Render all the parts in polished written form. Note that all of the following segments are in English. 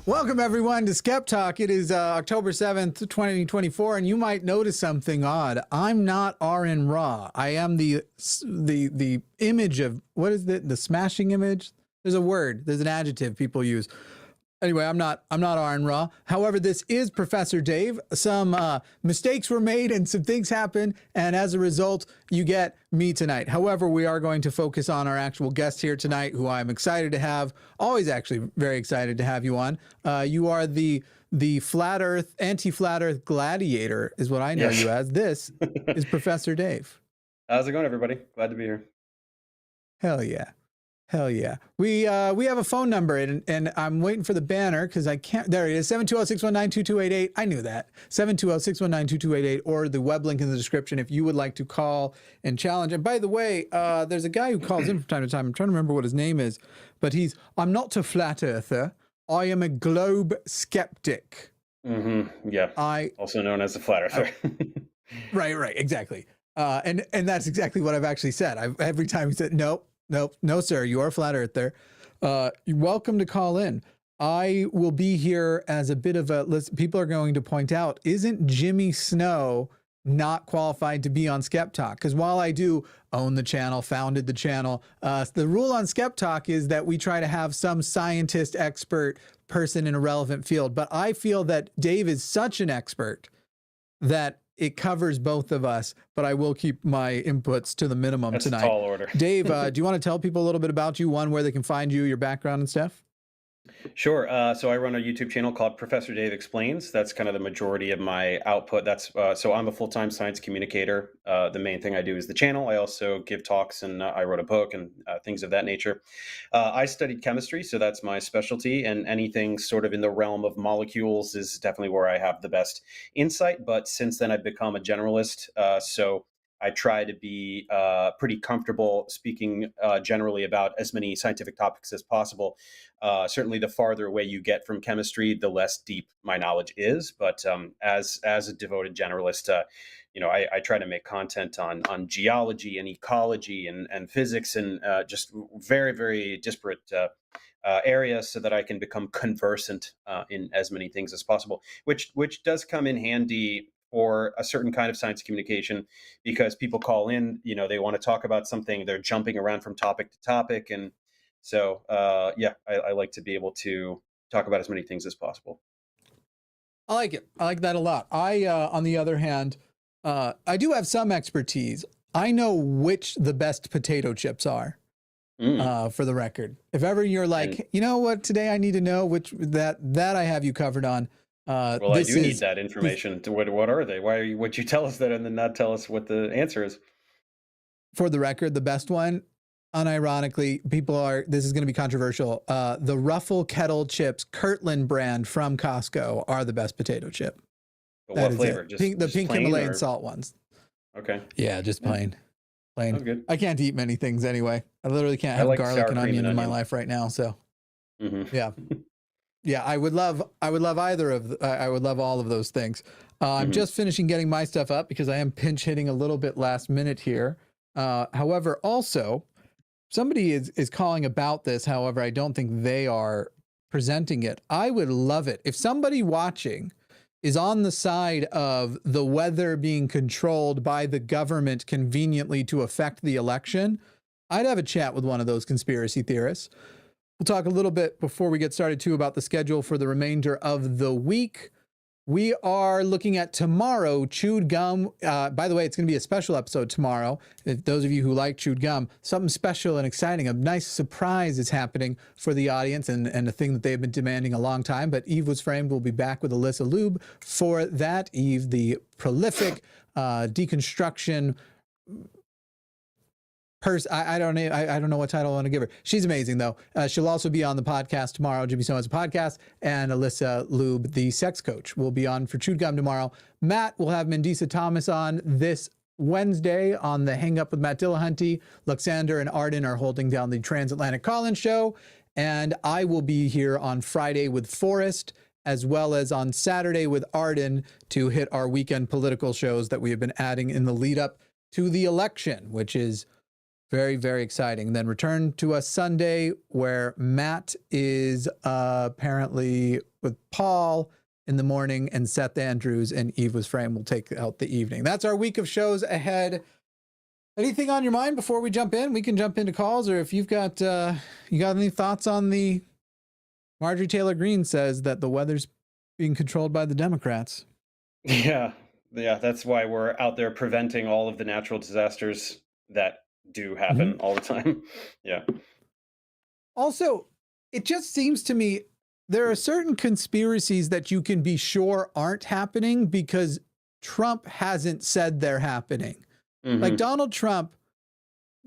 Welcome, everyone, to SkepTalk. It is October 7th, 2024, and you might notice something odd. I'm not Aron Ra. I am the image of, what is it? The smashing image? There's a word. There's an adjective people use. Anyway, I'm not Aron Ra. However, this is Professor Dave. Some mistakes were made and some things happened, and as a result, you get me tonight. However, we are going to focus on our actual guest here tonight, who I'm excited to have. Always actually very excited to have you on. You are the flat earth, anti-flat earth gladiator is what I know you as. This is Professor Dave. How's it going, everybody? Glad to be here. Hell yeah. Hell yeah. We have a phone number, and I'm waiting for the banner because I can't. There it is, 720-619-2288. I knew that. 720-619-2288, or the web link in the description if you would like to call and challenge. And by the way, there's a guy who calls in from time to time. I'm trying to remember what his name is, but I'm not a flat earther. I am a globe skeptic. Mm-hmm. Yeah. Also known as a flat earther. Right. Exactly. And that's exactly what I've actually said. Every time he said, Nope, no, sir. You are a flat earther. You're welcome to call in. I will be here as a bit of a list. People are going to point out, isn't Jimmy Snow not qualified to be on SkepTalk? Because while I do own the channel, founded the channel, the rule on SkepTalk is that we try to have some scientist, expert person in a relevant field. But I feel that Dave is such an expert that it covers both of us, but I will keep my inputs to the minimum tonight. That's a tall order. Dave, do you want to tell people a little bit about you? One, where they can find you, your background and stuff? Sure. So I run a YouTube channel called Professor Dave Explains. That's kind of the majority of my output. So I'm a full-time science communicator. The main thing I do is the channel. I also give talks, and I wrote a book and things of that nature. I studied chemistry, so that's my specialty, and anything sort of in the realm of molecules is definitely where I have the best insight. But since then, I've become a generalist. So I try to be pretty comfortable speaking generally about as many scientific topics as possible. Certainly, the farther away you get from chemistry, the less deep my knowledge is. But as a devoted generalist, I try to make content on geology and ecology and physics and just very, very disparate areas, so that I can become conversant in as many things as possible, which does come in handy for a certain kind of science communication, because people call in, they want to talk about something, they're jumping around from topic to topic. And so, I like to be able to talk about as many things as possible. I like it. I like that a lot. On the other hand, I do have some expertise. I know which the best potato chips are, for the record. If ever you're like, you know what, today I need to know which that I have you covered on. Well, I do need that information. What are they? Why would you tell us that and then not tell us what the answer is? For the record, the best one, unironically, this is going to be controversial. The Ruffle Kettle Chips, Kirtland brand from Costco, are the best potato chip. But what flavor? The pink Himalayan salt ones. Okay. Yeah, just plain. Plain. Oh, good. I can't eat many things anyway. I literally can't have garlic and onion in my life right now. So, yeah. Yeah, I would love I would love all of those things. I'm just finishing getting my stuff up because I am pinch hitting a little bit last minute here. However, also, somebody is calling about this. However, I don't think they are presenting it. I would love it if somebody watching is on the side of the weather being controlled by the government conveniently to affect the election. I'd have a chat with one of those conspiracy theorists. We'll talk a little bit before we get started, too, about the schedule for the remainder of the week. We are looking at tomorrow, chewed gum. By the way, it's going to be a special episode tomorrow. If those of you who like chewed gum, something special and exciting, a nice surprise is happening for the audience, and a thing that they've been demanding a long time. But Eve Was Framed will be back with Alyssa Ljub for that. Eve, the prolific deconstruction I don't know what title I want to give her. She's amazing, though. She'll also be on the podcast tomorrow. Jimmy Snow has a podcast, and Alyssa Ljub, the sex coach, will be on for Chewed Gum tomorrow. Matt will have Mendisa Thomas on this Wednesday on the Hang Up with Matt Dillahunty. Luxander and Arden are holding down the Transatlantic Call-In show. And I will be here on Friday with Forrest, as well as on Saturday with Arden to hit our weekend political shows that we have been adding in the lead up to the election, which is very, very exciting. Then return to us Sunday, where Matt is apparently with Paul in the morning, and Seth Andrews and Eve Was Frame will take out the evening. That's our week of shows ahead. Anything on your mind before we jump in? We can jump into calls, or if you've got you got any thoughts on the Marjorie Taylor Greene says that the weather's being controlled by the Democrats. Yeah, that's why we're out there preventing all of the natural disasters that do happen all the time. Yeah. Also, it just seems to me there are certain conspiracies that you can be sure aren't happening because Trump hasn't said they're happening. Like Donald Trump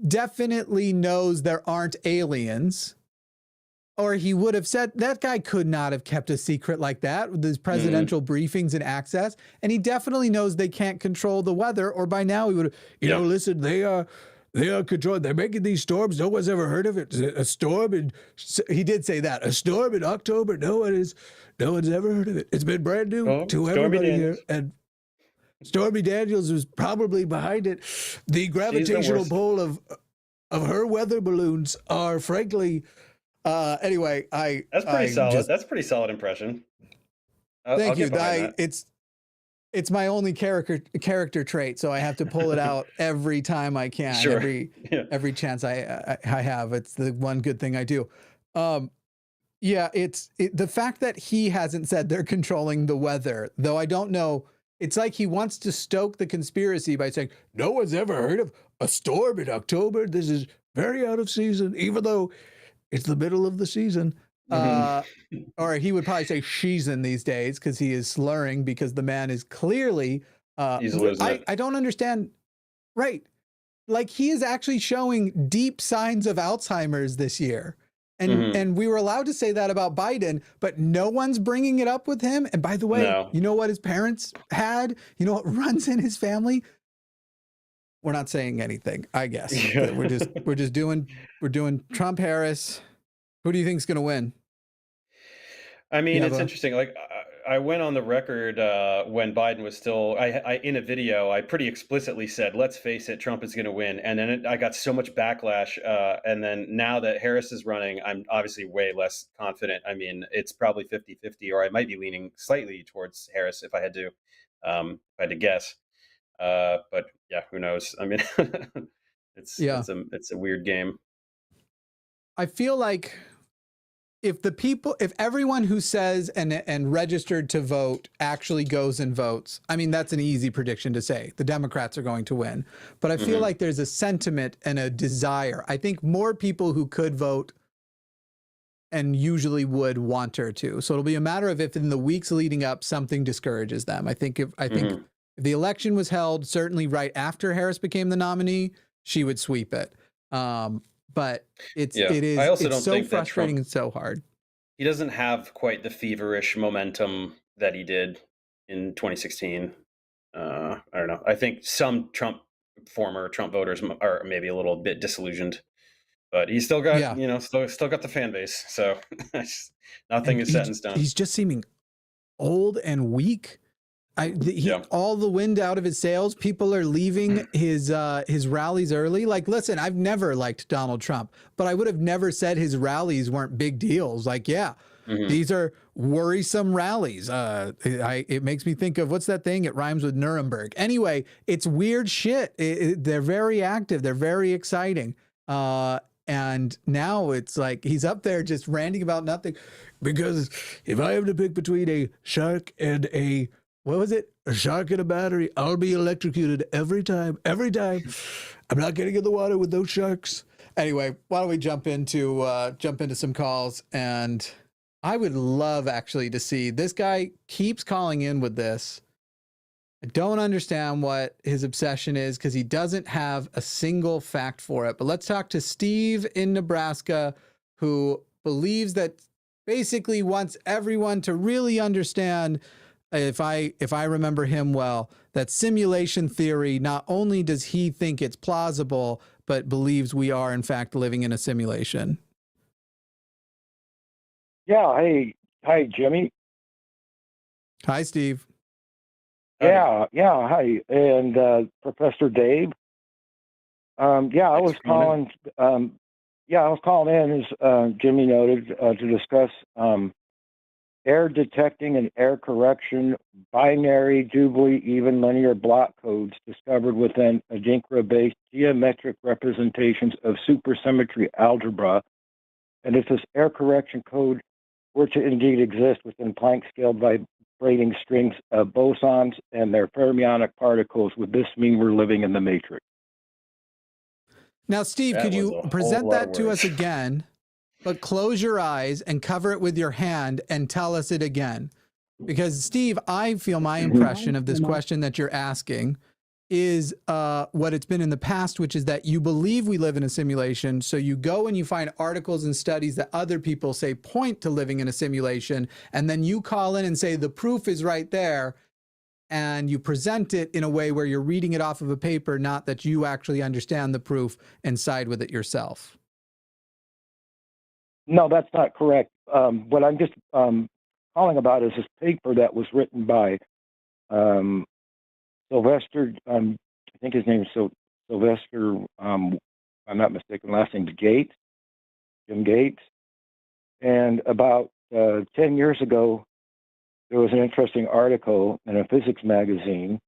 definitely knows there aren't aliens, or he would have said. That guy could not have kept a secret like that with his presidential briefings and access. And he definitely knows they can't control the weather, or by now he would have, you know, listen, they are controlled. They're making these storms. No one's ever heard of it. A storm, and he did say that. A storm in October. No one's ever heard of it. It's been brand new to everybody here. And Stormy Daniels was probably behind it. The gravitational pull of her weather balloons are, frankly, anyway. That's pretty solid. That's a pretty solid impression. Thank you. It's my only character trait, so I have to pull it out every time I can. Sure. Every chance I have. It's the one good thing I do. It's the fact that he hasn't said they're controlling the weather, though I don't know. It's like he wants to stoke the conspiracy by saying, no one's ever heard of a storm in October. This is very out of season, even though it's the middle of the season. Or he would probably say she's in these days because he is slurring, because the man is clearly, he's losing it. I don't understand. Right. Like, he is actually showing deep signs of Alzheimer's this year. And we were allowed to say that about Biden, but no one's bringing it up with him. And by the way, you know what his parents had? You know what runs in his family? We're not saying anything, I guess. We're doing Trump Harris. Who do you think is going to win? I mean, it's interesting. Like, I went on the record when Biden was still, I in a video, I pretty explicitly said, let's face it, Trump is going to win. And then I got so much backlash. And then now that Harris is running, I'm obviously way less confident. I mean, it's probably 50-50, or I might be leaning slightly towards Harris if I had to guess. But yeah, who knows? I mean, it's a weird game. I feel like if everyone who says and registered to vote actually goes and votes, I mean, that's an easy prediction to say. The Democrats are going to win. But I feel like there's a sentiment and a desire. I think more people who could vote and usually would want her to. So it'll be a matter of if in the weeks leading up something discourages them. I think if the election was held certainly right after Harris became the nominee, she would sweep it. But it is so frustrating and so hard. He doesn't have quite the feverish momentum that he did in 2016. I don't know. I think some former Trump voters are maybe a little bit disillusioned, but he's still got still got the fan base. So nothing is set in stone. He's just seeming old and weak. All the wind out of his sails. People are leaving his rallies early. Like, listen, I've never liked Donald Trump, but I would have never said his rallies weren't big deals. Like, these are worrisome rallies. It makes me think of, what's that thing? It rhymes with Nuremberg. Anyway, it's weird shit. They're very active. They're very exciting. And now it's like he's up there just ranting about nothing. Because if I have to pick between a shark and a shark and a battery, I'll be electrocuted every time. I'm not getting in the water with those sharks. Anyway, why don't we jump into some calls? And I would love actually to see, this guy keeps calling in with this. I don't understand what his obsession is because he doesn't have a single fact for it. But let's talk to Steve in Nebraska, who believes that basically wants everyone to really understand if I remember him well, that simulation theory, not only does he think it's plausible, but believes we are in fact living in a simulation. Yeah. Hey, hi, Jimmy. Hi, Steve. Yeah. Hi, and Professor Dave. I was calling. I was calling in, as Jimmy noted, to discuss error detecting and error correction, binary, doubly, even linear block codes discovered within Adinkra-based geometric representations of supersymmetry algebra. And if this error correction code were to indeed exist within Planck-scale vibrating strings of bosons and their fermionic particles, would this mean we're living in the matrix? Now, Steve, could you present that to us again, but close your eyes and cover it with your hand and tell us it again? Because, Steve, I feel my impression of this question that you're asking is what it's been in the past, which is that you believe we live in a simulation. So you go and you find articles and studies that other people say point to living in a simulation. And then you call in and say, the proof is right there. And you present it in a way where you're reading it off of a paper, not that you actually understand the proof and side with it yourself. No, that's not correct. What I'm just calling about is this paper that was written by Sylvester, I think his name is Sylvester, I'm not mistaken, last name's Gates, Jim Gates. And about 10 years ago, there was an interesting article in a physics magazine,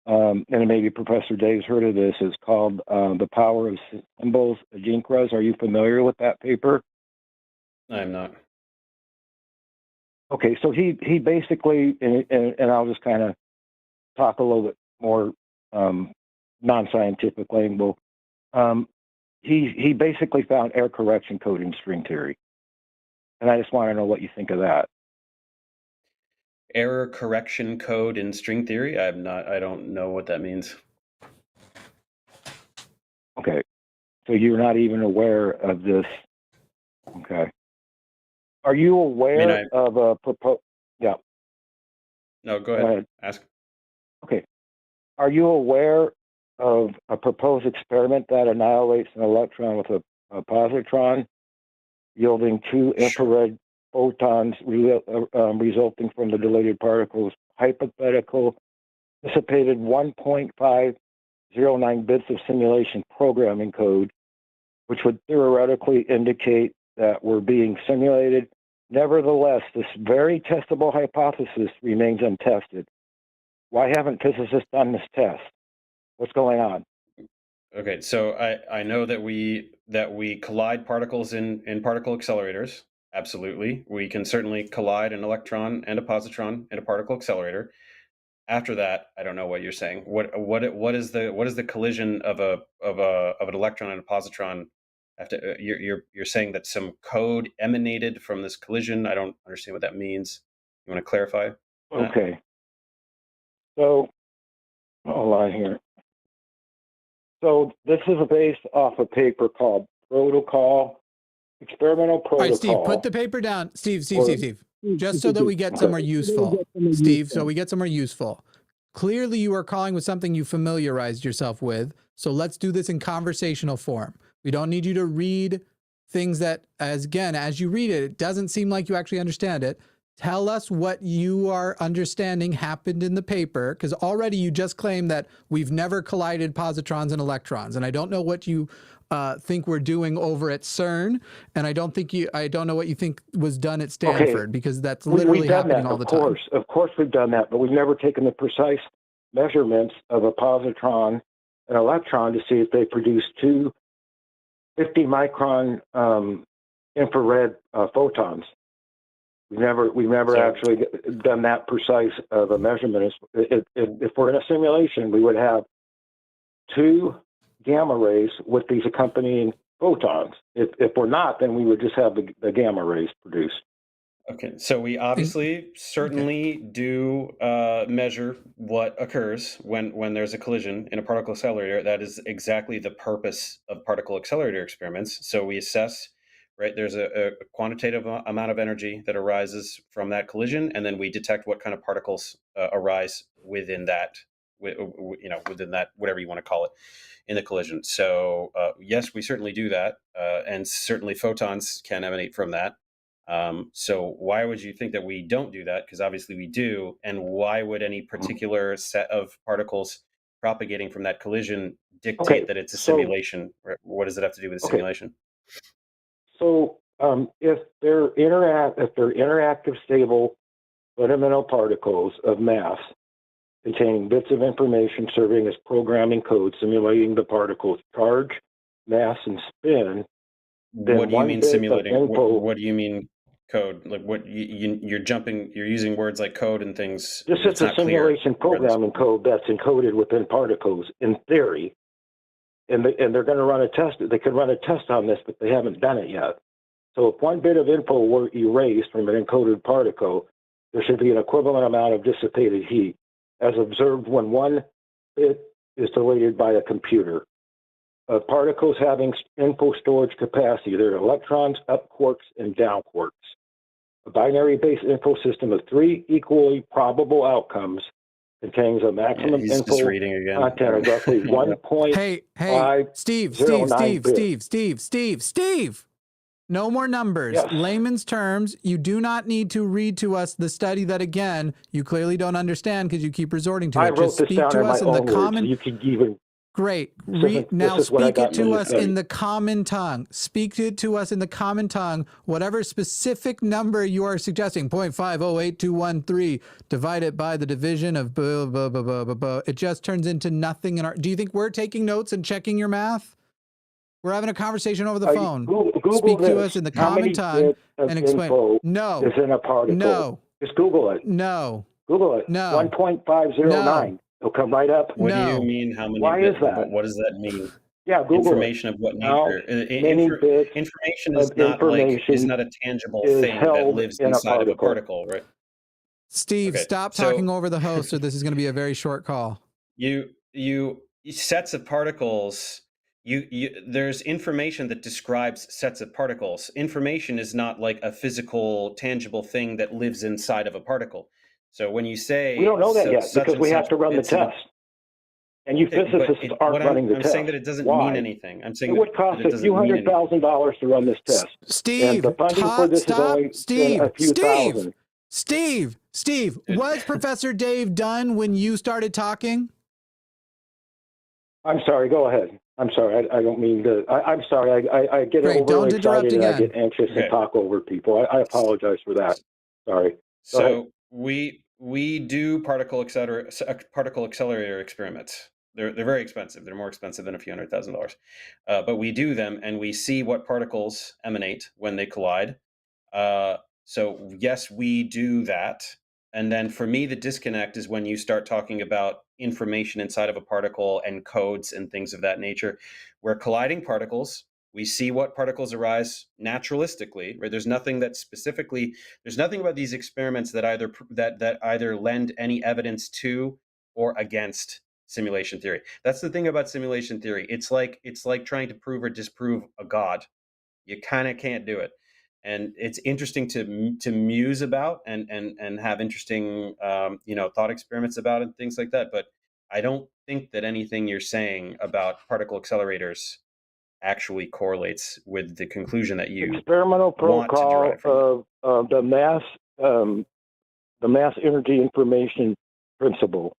and maybe Professor Dave's heard of this. It's called The Power of Symbols, Adinkras. Are you familiar with that paper? I'm not. Okay, so he basically, and I'll just kind of talk a little bit more non-scientific lingo. He basically found error correction code in string theory, and I just want to know what you think of that. Error correction code in string theory? I don't know what that means. Okay, so you're not even aware of this. Okay. Are you aware of a proposed? Yeah. No, go ahead. Ask. Okay. Are you aware of a proposed experiment that annihilates an electron with a positron, yielding two infrared photons resulting from the dilated particles? Hypothetical dissipated 1.509 bits of simulation programming code, which would theoretically indicate that we're being simulated. Nevertheless, this very testable hypothesis remains untested. Why haven't physicists done this test? What's going on? Okay, so I know that we collide particles in particle accelerators. Absolutely, we can certainly collide an electron and a positron in a particle accelerator. After that, I don't know what you're saying. What is the collision of an electron and a positron? After you're saying that some code emanated from this collision. I don't understand what that means. You want to clarify? Okay. So, hold on here. So this is based off a paper called Experimental Protocol. All right, Steve, put the paper down. Steve. Just so that we get somewhere useful. Steve, so we get somewhere useful. Clearly, you are calling with something you familiarized yourself with. So let's do this in conversational form. We don't need you to read things that, as you read it, it doesn't seem like you actually understand it. Tell us what you are understanding happened in the paper, because already you just claimed that we've never collided positrons and electrons. And I don't know what you think we're doing over at CERN, and I don't know what you think was done at Stanford, because that's literally happening all the time. Of course we've done that, but we've never taken the precise measurements of a positron and electron to see if they produce two 50-micron infrared photons. We've never actually done that precise of a measurement. If we're in a simulation, we would have two gamma rays with these accompanying photons. If we're not, then we would just have the gamma rays produced. Okay, so we obviously certainly do measure what occurs when there's a collision in a particle accelerator. That is exactly the purpose of particle accelerator experiments. So we assess right? There's a quantitative amount of energy that arises from that collision, and then we detect what kind of particles arise within that, within that, whatever you want to call it, in the collision. So yes, we certainly do that, and certainly photons can emanate from that. So why would you think that we don't do that? Because obviously we do. And why would any particular set of particles propagating from that collision dictate that it's a simulation? What does it have to do with a simulation? So if they're interactive, stable, fundamental particles of mass containing bits of information serving as programming code simulating the particle's charge, mass, and spin. What do you mean simulating? What do you mean code? Like what you're using words like code and things. This is a simulation programming code that's encoded within particles in theory. And they're going to run a test. They could run a test on this, but they haven't done it yet. So if one bit of info were erased from an encoded particle, there should be an equivalent amount of dissipated heat, as observed when one bit is deleted by a computer. Particles having info storage capacity, there are electrons, up quarks, and down quarks. A binary-based info system of 3 equally probable outcomes contains a maximum info content of roughly 1.5. Steve. No more numbers. Yes. Layman's terms. You do not need to read to us the study that, again, you clearly don't understand because you keep resorting to it. I wrote Just this speak down to in us my in the own common. words, so you can even. Great. Now speak it to us in the common tongue. Speak it to us in the common tongue. Whatever specific number you are suggesting, 0.5082113, divide it by the division of blah, blah, blah, blah, blah, blah. It just turns into nothing. Do you think we're taking notes and checking your math? We're having a conversation over the phone. Google speak this. to us in the common tongue and explain. No. Is in a particle. No. Just Google it. No. Google it. No. 1.509. No. It'll come right up. What do you mean? How many? Why is that? What does that mean? Yeah, Google information it. of what nature? Information is not a tangible thing that lives inside of a particle, right? Steve, stop talking over the host, or this is going to be a very short call. You sets of particles. There's information that describes sets of particles. Information is not like a physical, tangible thing that lives inside of a particle. So when you say we don't know that yet because we have to run the test, and you physicists aren't running the test. I'm saying that it doesn't mean anything. I'm saying it would cost a few $100,000 to run this test. Steve, and the funding for this is only a few thousand. Steve, was Professor Dave done when you started talking? I'm sorry. Go ahead. I'm sorry. I don't mean to. I'm sorry. I get overly excited and I get anxious and talk over people. I apologize for that. Sorry. So we do particle accelerator experiments. They're very expensive. They're more expensive than a few $100,000. But we do them and we see what particles emanate when they collide. So yes, we do that. And then for me, the disconnect is when you start talking about information inside of a particle and codes and things of that nature. We're colliding particles. We see what particles arise naturalistically, right? There's nothing about these experiments that either lend any evidence to or against simulation theory. That's the thing about simulation theory. It's like trying to prove or disprove a god. You kind of can't do it. And it's interesting to muse about and have interesting thought experiments about and things like that. But I don't think that anything you're saying about particle accelerators actually correlates with the conclusion that you experimental protocol of the mass energy information principle.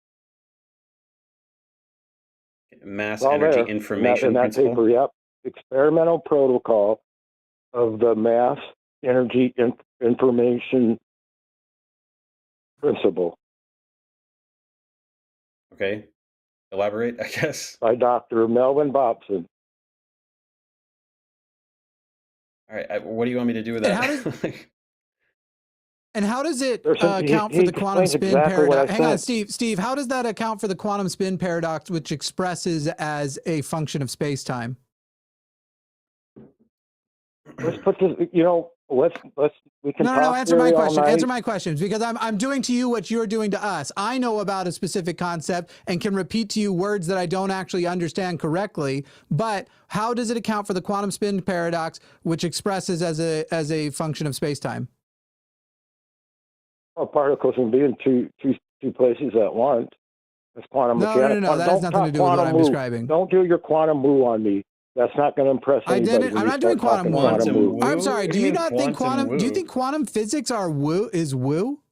Mass energy information principle. Paper, yep. Experimental protocol of the mass energy information principle. Okay. Elaborate, I guess. By Dr. Melvin Bobson. All right. What do you want me to do with that? And how does it account for the quantum spin paradox? Hang on, Steve, how does that account for the quantum spin paradox, which expresses as a function of space-time? Let's put this, let's We can no, talk answer my question. all night. Answer my questions, because I'm doing to you what you're doing to us. I know about a specific concept and can repeat to you words that I don't actually understand correctly. But how does it account for the quantum spin paradox, which expresses as a function of space-time? Well, particles can be in two places at once. That's quantum mechanics. No. That has nothing to do with what I'm describing. Don't do your quantum moo on me. That's not going to impress anybody. I didn't. I'm not doing quantum woo. I'm sorry. Do you not think quantum? Do you think quantum physics is woo?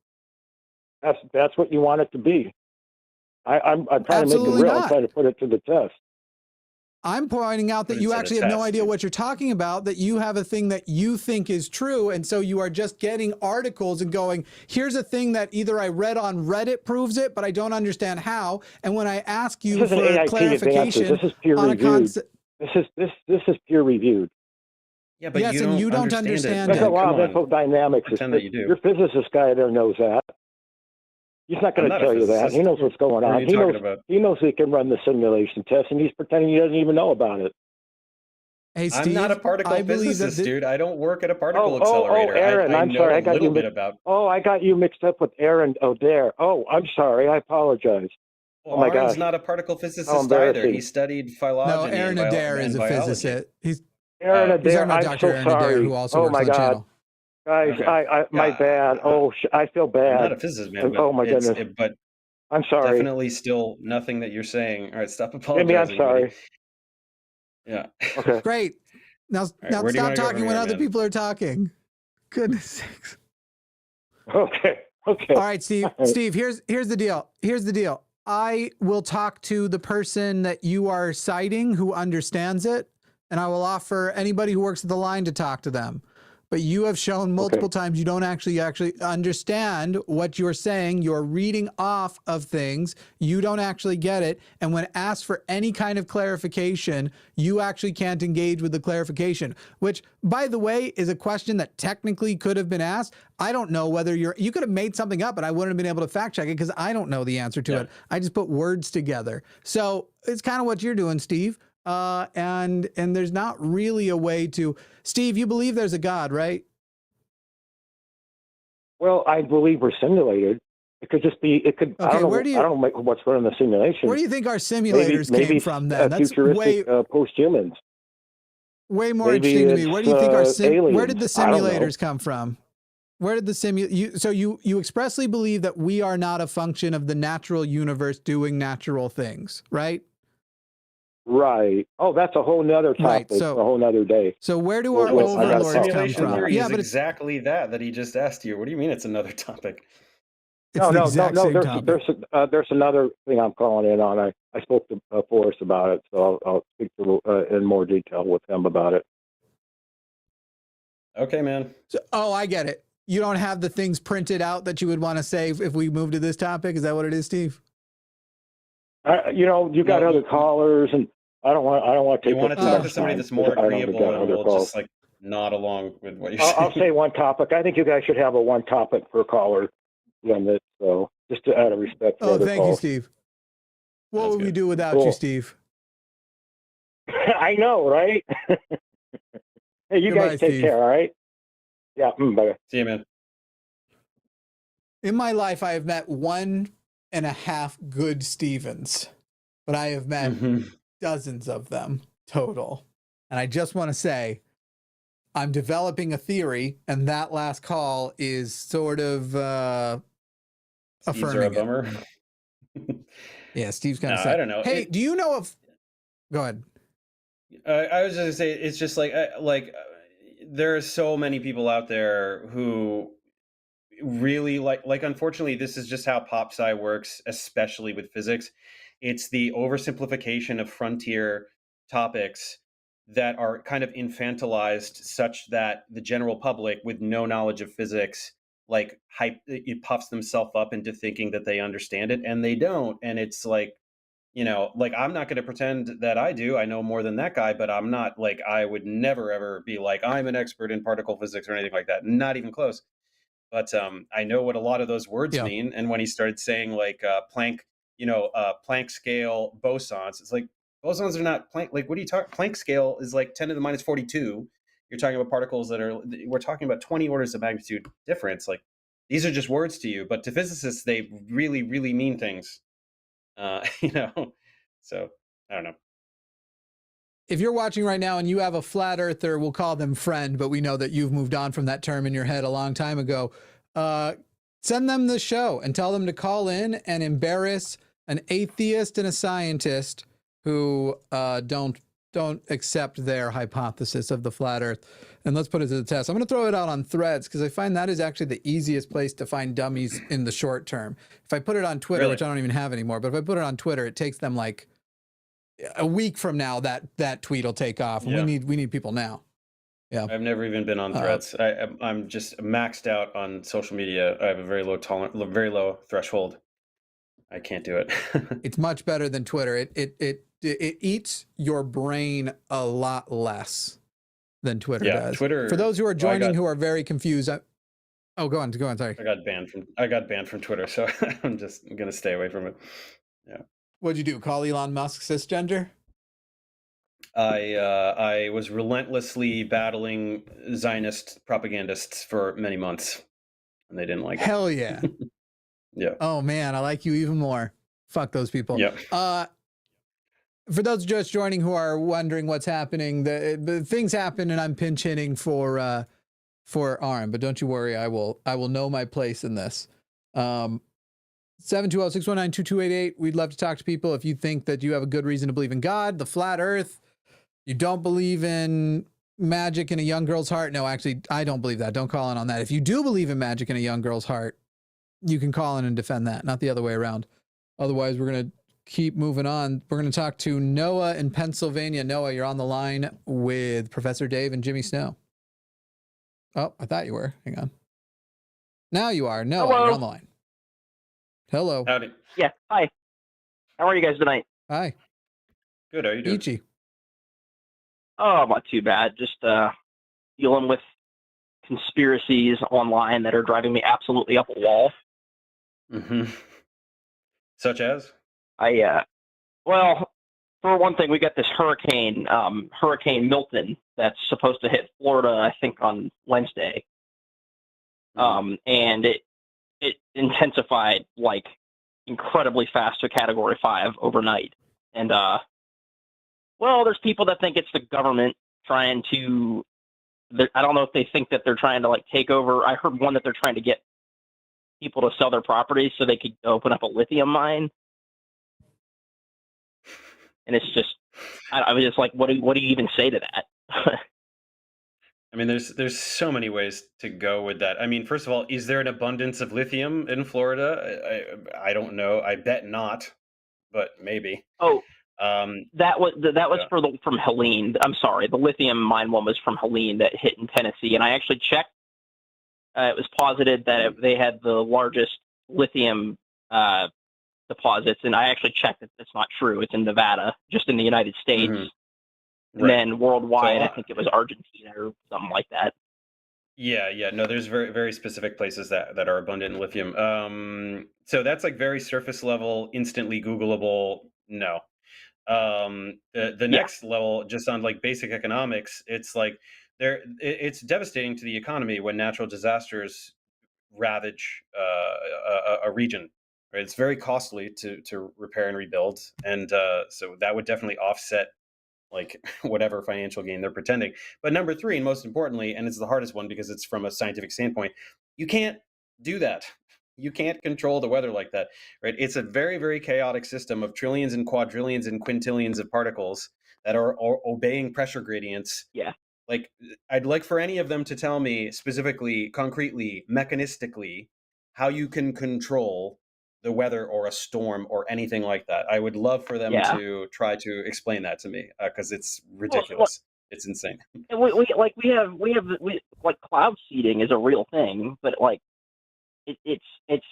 That's what you want it to be. I'm trying Absolutely to make it real. Not. I'm trying to put it to the test. I'm pointing out that you actually have no idea what you're talking about, that you have a thing that you think is true. And so you are just getting articles and going, here's a thing that either I read on Reddit proves it, but I don't understand how. And when I ask you for clarification this is peer on a reviewed. concept. This is peer reviewed. Yeah, but yes, and you don't understand it. it. There's a lot of mental dynamics. Your physicist guy there knows that. He's not going to tell you that. He knows what's going on. He knows he can run the simulation test, and he's pretending he doesn't even know about it. Hey, Steve, I'm not a particle physicist, dude. I don't work at a particle accelerator. Aaron, I'm sorry. I got you I got you mixed up with Aaron Adair. Oh, I'm sorry. I apologize. Well, my Aaron's not a particle physicist either. He studied phylogeny. No, Aron Adair is a physicist. He's Aaron Adair. I'm Dr. so Aron sorry. Adair, who also works on the channel. Guys, my bad. I feel bad. I'm not a physicist, man. Oh my goodness. But I'm sorry. Definitely still nothing that you're saying. All right, stop apologizing. Maybe I'm sorry. Yeah. Okay. Great. Now stop talking when other people are talking. Goodness sakes. Okay. All right, Steve. Steve, here's the deal. Here's the deal. I will talk to the person that you are citing who understands it, and I will offer anybody who works at the line to talk to them. But you have shown multiple times you don't actually understand what you're saying. You're reading off of things. You don't actually get it. And when asked for any kind of clarification, you actually can't engage with the clarification, which, by the way, is a question that technically could have been asked. I don't know whether you could have made something up and I wouldn't have been able to fact check it because I don't know the answer to it. I just put words together. So it's kind of what you're doing, Steve. And there's not really a way to. Steve, you believe there's a God, right? Well, I believe we're simulated. It could just be. It could. Okay, I don't know what's running the simulation. Where do you think our simulators came from? Then that's futuristic post-humans. Way more interesting to me. Where do you think where did the simulators come from? Where did the you expressly believe that we are not a function of the natural universe doing natural things, right? Right. Oh, that's a whole nother topic. Right, so, a whole nother day. So where do our overlords come from? Yeah, but exactly that he just asked you. What do you mean it's another topic? No. There's another thing I'm calling in on. I spoke to Forrest about it, so I'll speak to in more detail with him about it. Okay, man. I get it. You don't have the things printed out that you would want to say if we move to this topic. Is that what it is, Steve? You got other callers, and I don't want to take. You want to talk to somebody that's more agreeable, and we'll just nod along with what you're saying. I'll say one topic. I think you guys should have a one topic per caller limit. So just out of respect for other thank calls. you, Steve. What would we do without you, Steve? I know, right? Hey, you guys take care. All right. Yeah. Bye. See you, man. In my life, I have met 1.5 good Stevens, but I have met dozens of them total. And I just want to say, I'm developing a theory, and that last call is sort of affirming a bummer. Yeah, Steve's kind of sad. I don't know. Hey, do you know if? Go ahead. I was just gonna say, it's just like there are so many people out there who really unfortunately, this is just how pop sci works, especially with physics. It's the oversimplification of frontier topics that are kind of infantilized such that the general public with no knowledge of physics it puffs themselves up into thinking that they understand it, and they don't. And it's I'm not going to pretend that I do. I know more than that guy, but I'm not I would never ever be I'm an expert in particle physics or anything like that. Not even close. But I know what a lot of those words mean. And when he started saying Planck, Planck scale bosons, it's bosons are not Planck. What are you talking? Planck scale is 10 to the minus 42. you're talking about particles we're talking about 20 orders of magnitude difference. Like, these are just words to you, but to physicists, they really, really mean things. So I don't know. If you're watching right now and you have a flat earther, we'll call them friend, but we know that you've moved on from that term in your head a long time ago. Send them the show and tell them to call in and embarrass an atheist and a scientist who don't accept their hypothesis of the flat earth. And let's put it to the test. I'm going to throw it out on Threads because I find that is actually the easiest place to find dummies in the short term. If I put it on Twitter, which I don't even have anymore, but if I put it on Twitter, it takes them like a week from now that tweet will take off. And we need people now. Yeah. I've never even been on Threads. I'm just maxed out on social media. I have a very low threshold. I can't do it. It's much better than Twitter. It eats your brain a lot less than Twitter does. Twitter. For those who are joining who are very confused. Go on. Sorry. I got banned from Twitter, so I'm just gonna stay away from it. Yeah. What'd you do? Call Elon Musk cisgender? I was relentlessly battling Zionist propagandists for many months, and they didn't like it. Hell yeah. Yeah. Oh man, I like you even more. Fuck those people. Yeah. For those just joining who are wondering what's happening, the things happen, and I'm pinch hitting for Aron. But don't you worry, I will know my place in this. 720-619-2288. We'd love to talk to people. If you think that you have a good reason to believe in God, the flat Earth, you don't believe in magic in a young girl's heart. No, actually, I don't believe that. Don't call in on that. If you do believe in magic in a young girl's heart, you can call in and defend that, not the other way around. Otherwise, we're going to keep moving on. We're going to talk to Noah in Pennsylvania. Noah, you're on the line with Professor Dave and Jimmy Snow. Oh, I thought you were. Hang on. Now you are. Noah, Hello. you're on the line. Hello. Howdy. Yeah. Hi. How are you guys tonight? Hi. Good. How are you doing? Ichi. Oh, not too bad. Just dealing with conspiracies online that are driving me absolutely up a wall. Mm-hmm. Such as? Well, for one thing, we got this hurricane, Hurricane Milton, that's supposed to hit Florida, I think, on Wednesday. And it intensified like incredibly fast to Category 5 overnight. And well, there's people that think it's the government trying to. I don't know if they think that they're trying to like take over. I heard one that they're trying to get people to sell their properties so they could open up a lithium mine. And it's just, I was just like, what do you even say to that? I mean, there's so many ways to go with that. I mean, first of all, is there an abundance of lithium in Florida? I don't know. I bet not, but maybe. Oh, that was from Helene. I'm sorry, the lithium mine one was from Helene that hit in Tennessee, and I actually checked. It was posited that they had the largest lithium deposits, and I actually checked that it's not true. It's in Nevada, just in the United States. Mm-hmm. And then worldwide, I think it was Argentina or something like that. Yeah. No, there's very, very specific places that are abundant in lithium. So that's like very surface level, instantly Googleable. No. The next level, just on like basic economics, it's like it's devastating to the economy when natural disasters ravage a region. Right? It's very costly to repair and rebuild, and so that would definitely offset like whatever financial gain they're pretending. But number 3, and most importantly, and it's the hardest one because it's from a scientific standpoint, you can't do that. You can't control the weather like that, right? It's a very, very chaotic system of trillions and quadrillions and quintillions of particles that are obeying pressure gradients. Yeah. Like, I'd like for any of them to tell me specifically, concretely, mechanistically, how you can control the weather or a storm or anything like that. I would love for them to try to explain that to me because it's ridiculous. It's insane. And we have cloud seeding is a real thing, but like it's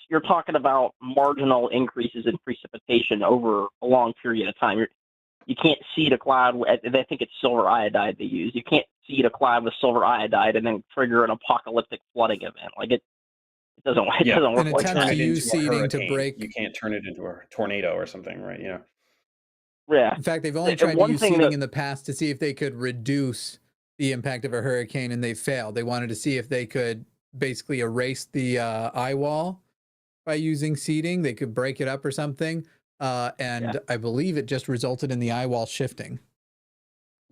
you're talking about marginal increases in precipitation over a long period of time. You can't seed a cloud. I think it's silver iodide they use. You can't seed a cloud with silver iodide and then trigger an apocalyptic flooding event. Like it doesn't work like that. To use seeding to break. You can't turn it into a tornado or something, right? Yeah. In fact, they've only tried to use seeding in the past to see if they could reduce the impact of a hurricane, and they failed. They wanted to see if they could basically erase the eye wall by using seeding. They could break it up or something. And I believe it just resulted in the eye wall shifting.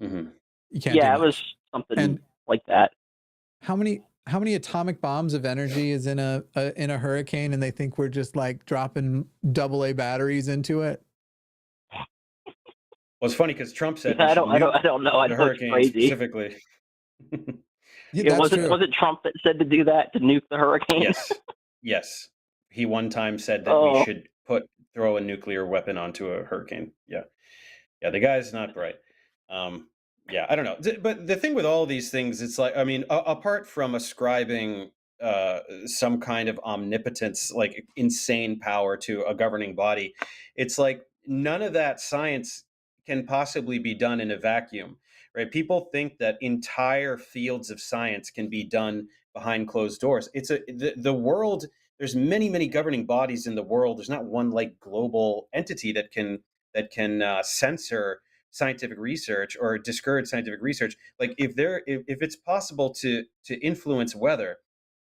Mm-hmm. You can't do much. It was something like that. How many atomic bombs of energy is in a hurricane, and they think we're just like dropping AA batteries into it? Well, it's funny because Trump said I don't know. I know it's crazy. Specifically. Was it Trump that said to do that, to nuke the hurricane? Yes. He one time said that we should throw a nuclear weapon onto a hurricane. Yeah, the guy's not bright. I don't know. But the thing with all these things, it's like, I mean, apart from ascribing some kind of omnipotence, like insane power to a governing body, it's like none of that science can possibly be done in a vacuum, right? People think that entire fields of science can be done behind closed doors. It's the world. There's many if bodies in the world. There's not one like global entity that can censor scientific research or discourage scientific research. Like if it's possible to influence weather,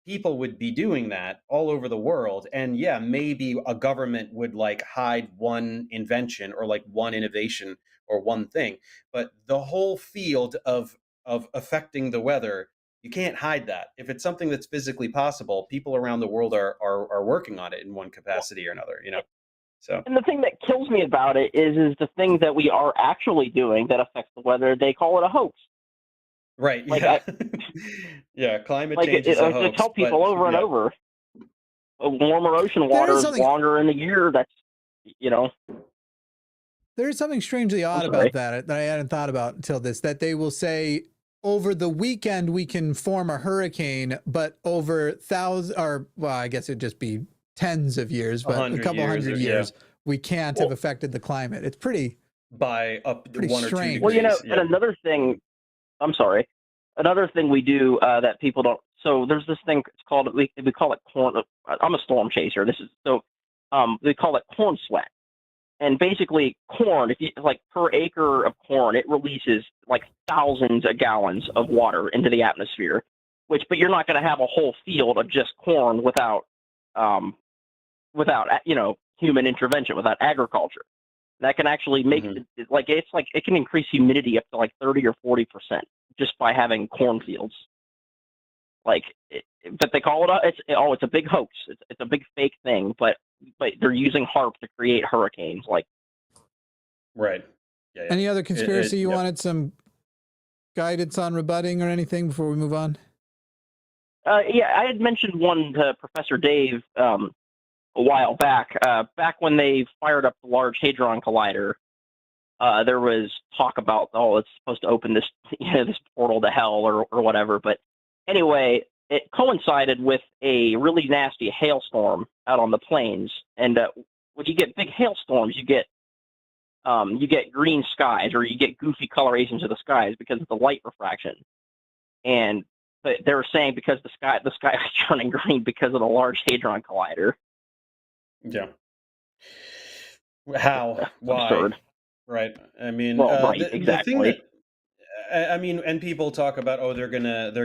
people would be doing that all over the world. And yeah, maybe a government would like hide one invention or like one innovation or one thing, but the whole field of affecting the weather, you can't hide that. If it's something that's physically possible, people around the world are working on it in one capacity or another, you know? So. And the thing that kills me about it is the thing that we are actually doing that affects the weather, they call it a hoax. Right. Like climate change is a hoax. I tell people over and over, a warmer ocean water is longer in the year. That's, There's something strangely odd about that I hadn't thought about until this, that they will say over the weekend we can form a hurricane, but over I guess it'd just be tens of years, but a couple hundred years, we can't have affected the climate. It's pretty by up to 1 or 2 degrees. Well, and another thing, another thing we do that people don't. So there's this thing. It's called we call it corn. I'm a storm chaser. We call it corn sweat. And basically, corn, if you like per acre of corn, it releases like thousands of gallons of water into the atmosphere. But you're not going to have a whole field of just corn without human intervention, without agriculture. That can actually make it can increase humidity up to like 30 or 40% just by having cornfields. But they call it it's a big hoax. It's a big fake thing, but they're using HAARP to create hurricanes. Right. Yeah. Any other conspiracy you wanted some guidance on rebutting or anything before we move on? I had mentioned one to Professor Dave a while back. Back when they fired up the Large Hadron Collider, there was talk about, it's supposed to open this this portal to hell or whatever. But anyway, it coincided with a really nasty hailstorm out on the plains. And when you get big hailstorms, you get green skies, or you get goofy colorations of the skies because of the light refraction. And they were saying because the sky was turning green because of the Large Hadron Collider. Yeah. How? Why? Absurd. Right. I mean, exactly. The thing that, and people talk about, they're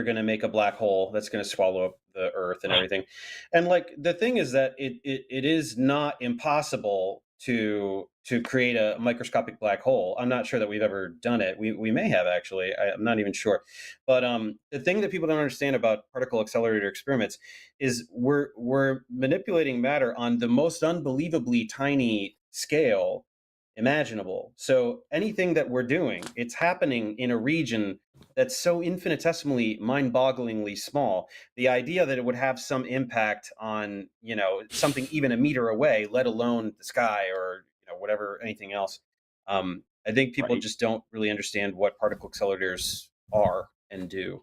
gonna make a black hole that's gonna swallow up the Earth and everything, and like the thing is that it is not impossible to create a microscopic black hole. I'm not sure that we've ever done it. We may have, actually. I'm not even sure. But the thing that people don't understand about particle accelerator experiments is we're manipulating matter on the most unbelievably tiny scale imaginable. So anything that we're doing, it's happening in a region that's so infinitesimally, mind-bogglingly small. The idea that it would have some impact on, something even a meter away, let alone the sky or whatever, anything else. I think people just don't really understand what particle accelerators are and do.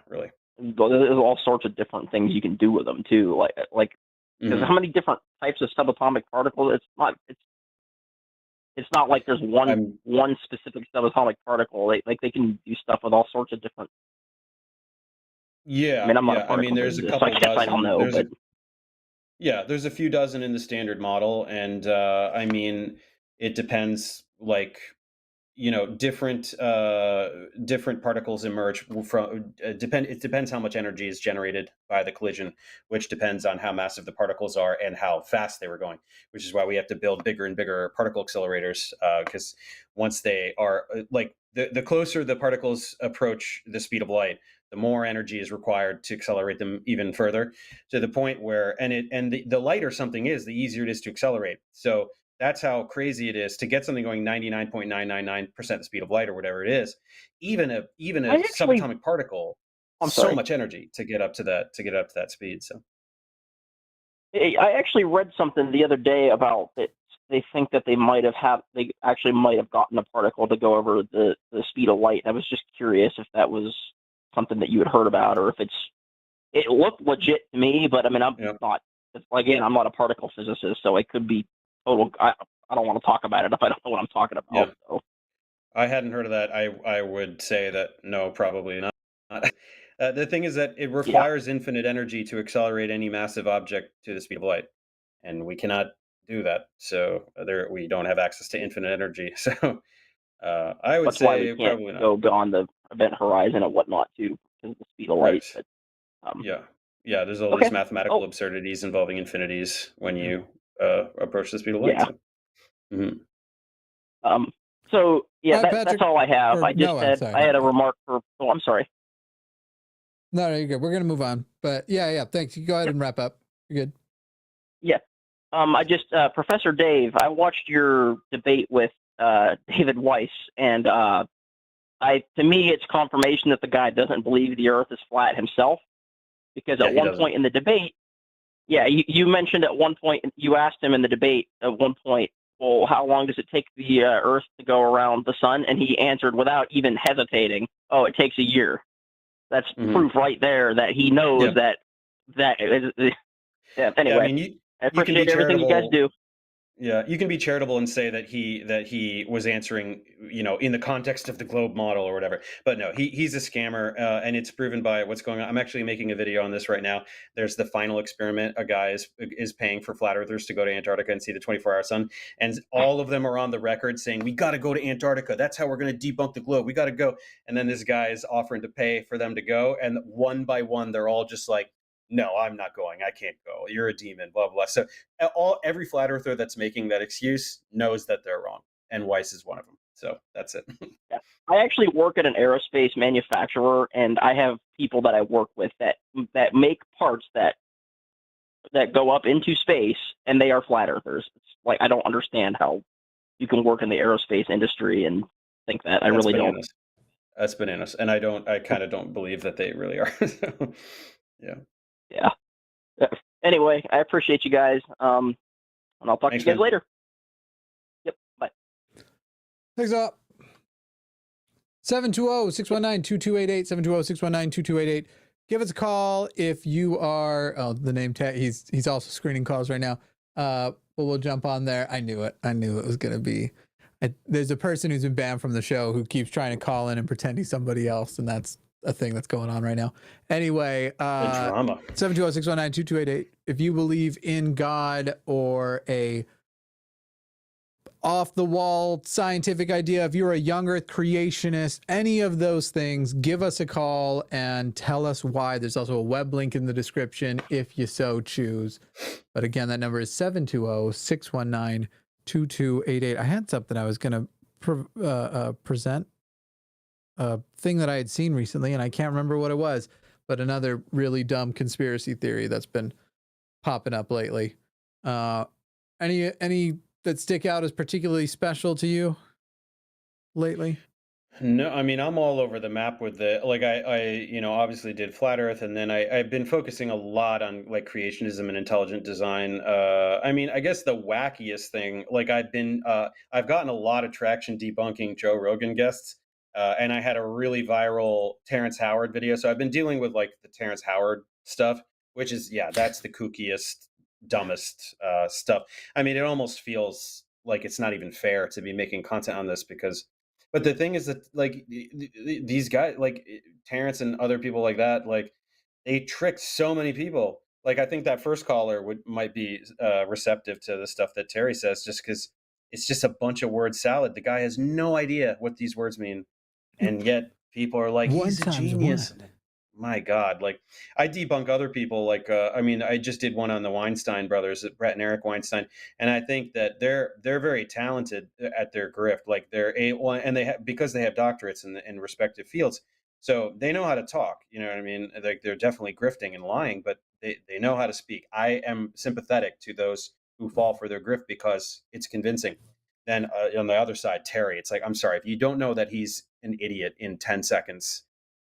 Really, there's all sorts of different things you can do with them too. Like there's how many different types of subatomic particles? It's not like there's one specific subatomic particle. They can do stuff with all sorts of different. Yeah, I mean, I'm not a particle there's a physicist, couple dozen. I don't know, but there's a few dozen in the standard model, and it depends. Like, different particles emerge from it depends how much energy is generated by the collision, which depends on how massive the particles are and how fast they were going, which is why we have to build bigger and bigger particle accelerators, because once they are like the closer the particles approach the speed of light, the more energy is required to accelerate them even further, to the point where the lighter something is, the easier it is to accelerate. So that's how crazy it is to get something going 99.999% the speed of light or whatever it is. Even a subatomic particle, so much energy to get up to that speed. So I actually read something the other day about it. They think that they actually might have gotten a particle to go over the speed of light. I was just curious if that was something that you had heard about, or if it looked legit to me, but I mean, I'm not, again, I'm not a particle physicist, so it could be total. I don't want to talk about it if I don't know what I'm talking about. Yeah. So. I hadn't heard of that. I would say that no, probably not. The thing is that it requires infinite energy to accelerate any massive object to the speed of light, and we cannot do that. So we don't have access to infinite energy. So I would That's why say we can't probably not go beyond the event horizon and whatnot too, because of the speed of light. Right. But, yeah. There's all these mathematical absurdities involving infinities when you approach the speed of light. Yeah. So. Mm-hmm. So yeah, that's all I have. Or, I just I had a remark for. Oh, I'm sorry. No, you're good. We're gonna move on. But yeah. Thanks. You go ahead and wrap up. You're good. Yeah. I just Professor Dave. I watched your debate with David Weiss, and to me, it's confirmation that the guy doesn't believe the Earth is flat himself, because at one point in the debate, you mentioned at one point, you asked him in the debate at one point, well, how long does it take the Earth to go around the sun? And he answered without even hesitating, oh, it takes a year. That's proof right there that he knows that is. Anyway, I mean, I appreciate everything you guys do. Yeah, you can be charitable and say that he was answering, in the context of the globe model or whatever. But no, he's a scammer, and it's proven by what's going on. I'm actually making a video on this right now. There's the final experiment. A guy is paying for flat earthers to go to Antarctica and see the 24-hour sun, and all of them are on the record saying, we got to go to Antarctica. That's how we're going to debunk the globe. We got to go. And then this guy is offering to pay for them to go, and one by one, they're all just like, no, I'm not going. I can't go. You're a demon, blah, blah. So every flat earther that's making that excuse knows that they're wrong. And Weiss is one of them. So that's it. Yeah. I actually work at an aerospace manufacturer, and I have people that I work with that make parts that go up into space, and they are flat earthers. It's like, I don't understand how you can work in the aerospace industry and think that. I really don't. That's bananas. And I kind of don't believe that they really are. So, yeah. Yeah. Anyway, I appreciate you guys. And I'll talk to you guys later. Yep. Bye. Thanks a lot. 720-619-2288. 720-619-2288. Give us a call if you are. Oh, the name tag. He's also screening calls right now. But we'll jump on there. I knew it. I knew it was gonna be. There's a person who's been banned from the show who keeps trying to call in and pretend he's somebody else, and that's a thing that's going on right now. Anyway, drama. 720-619-2288. If you believe in God or a off the wall scientific idea, if you're a young earth creationist, any of those things, give us a call and tell us why. There's also a web link in the description if you so choose. But again, that number is 720-619-2288. I had something I was going to present. A thing that I had seen recently, and I can't remember what it was, but another really dumb conspiracy theory that's been popping up lately. Any that stick out as particularly special to you lately? No, I mean, I'm all over the map with I obviously did flat earth, and then I've been focusing a lot on like creationism and intelligent design. I mean, I guess the wackiest thing, I've gotten a lot of traction debunking Joe Rogan guests. And I had a really viral Terrence Howard video. So I've been dealing with like the Terrence Howard stuff, which is, that's the kookiest, dumbest stuff. I mean, it almost feels like it's not even fair to be making content on this but the thing is that like these guys, like Terrence and other people like that, like they tricked so many people. Like I think that first caller might be receptive to the stuff that Terry says, just because it's just a bunch of word salad. The guy has no idea what these words mean, and yet people are like, he's a genius. My God, like I debunk other people. Like, I mean, I just did one on the Weinstein brothers, Brett and Eric Weinstein, and I think that they're very talented at their grift. Like and they have, because they have doctorates in respective fields, so they know how to talk. You know what I mean? Like they're definitely grifting and lying, but they know how to speak. I am sympathetic to those who fall for their grift because it's convincing. Then on the other side, Terry, it's like, I'm sorry, if you don't know that he's an idiot in 10 seconds,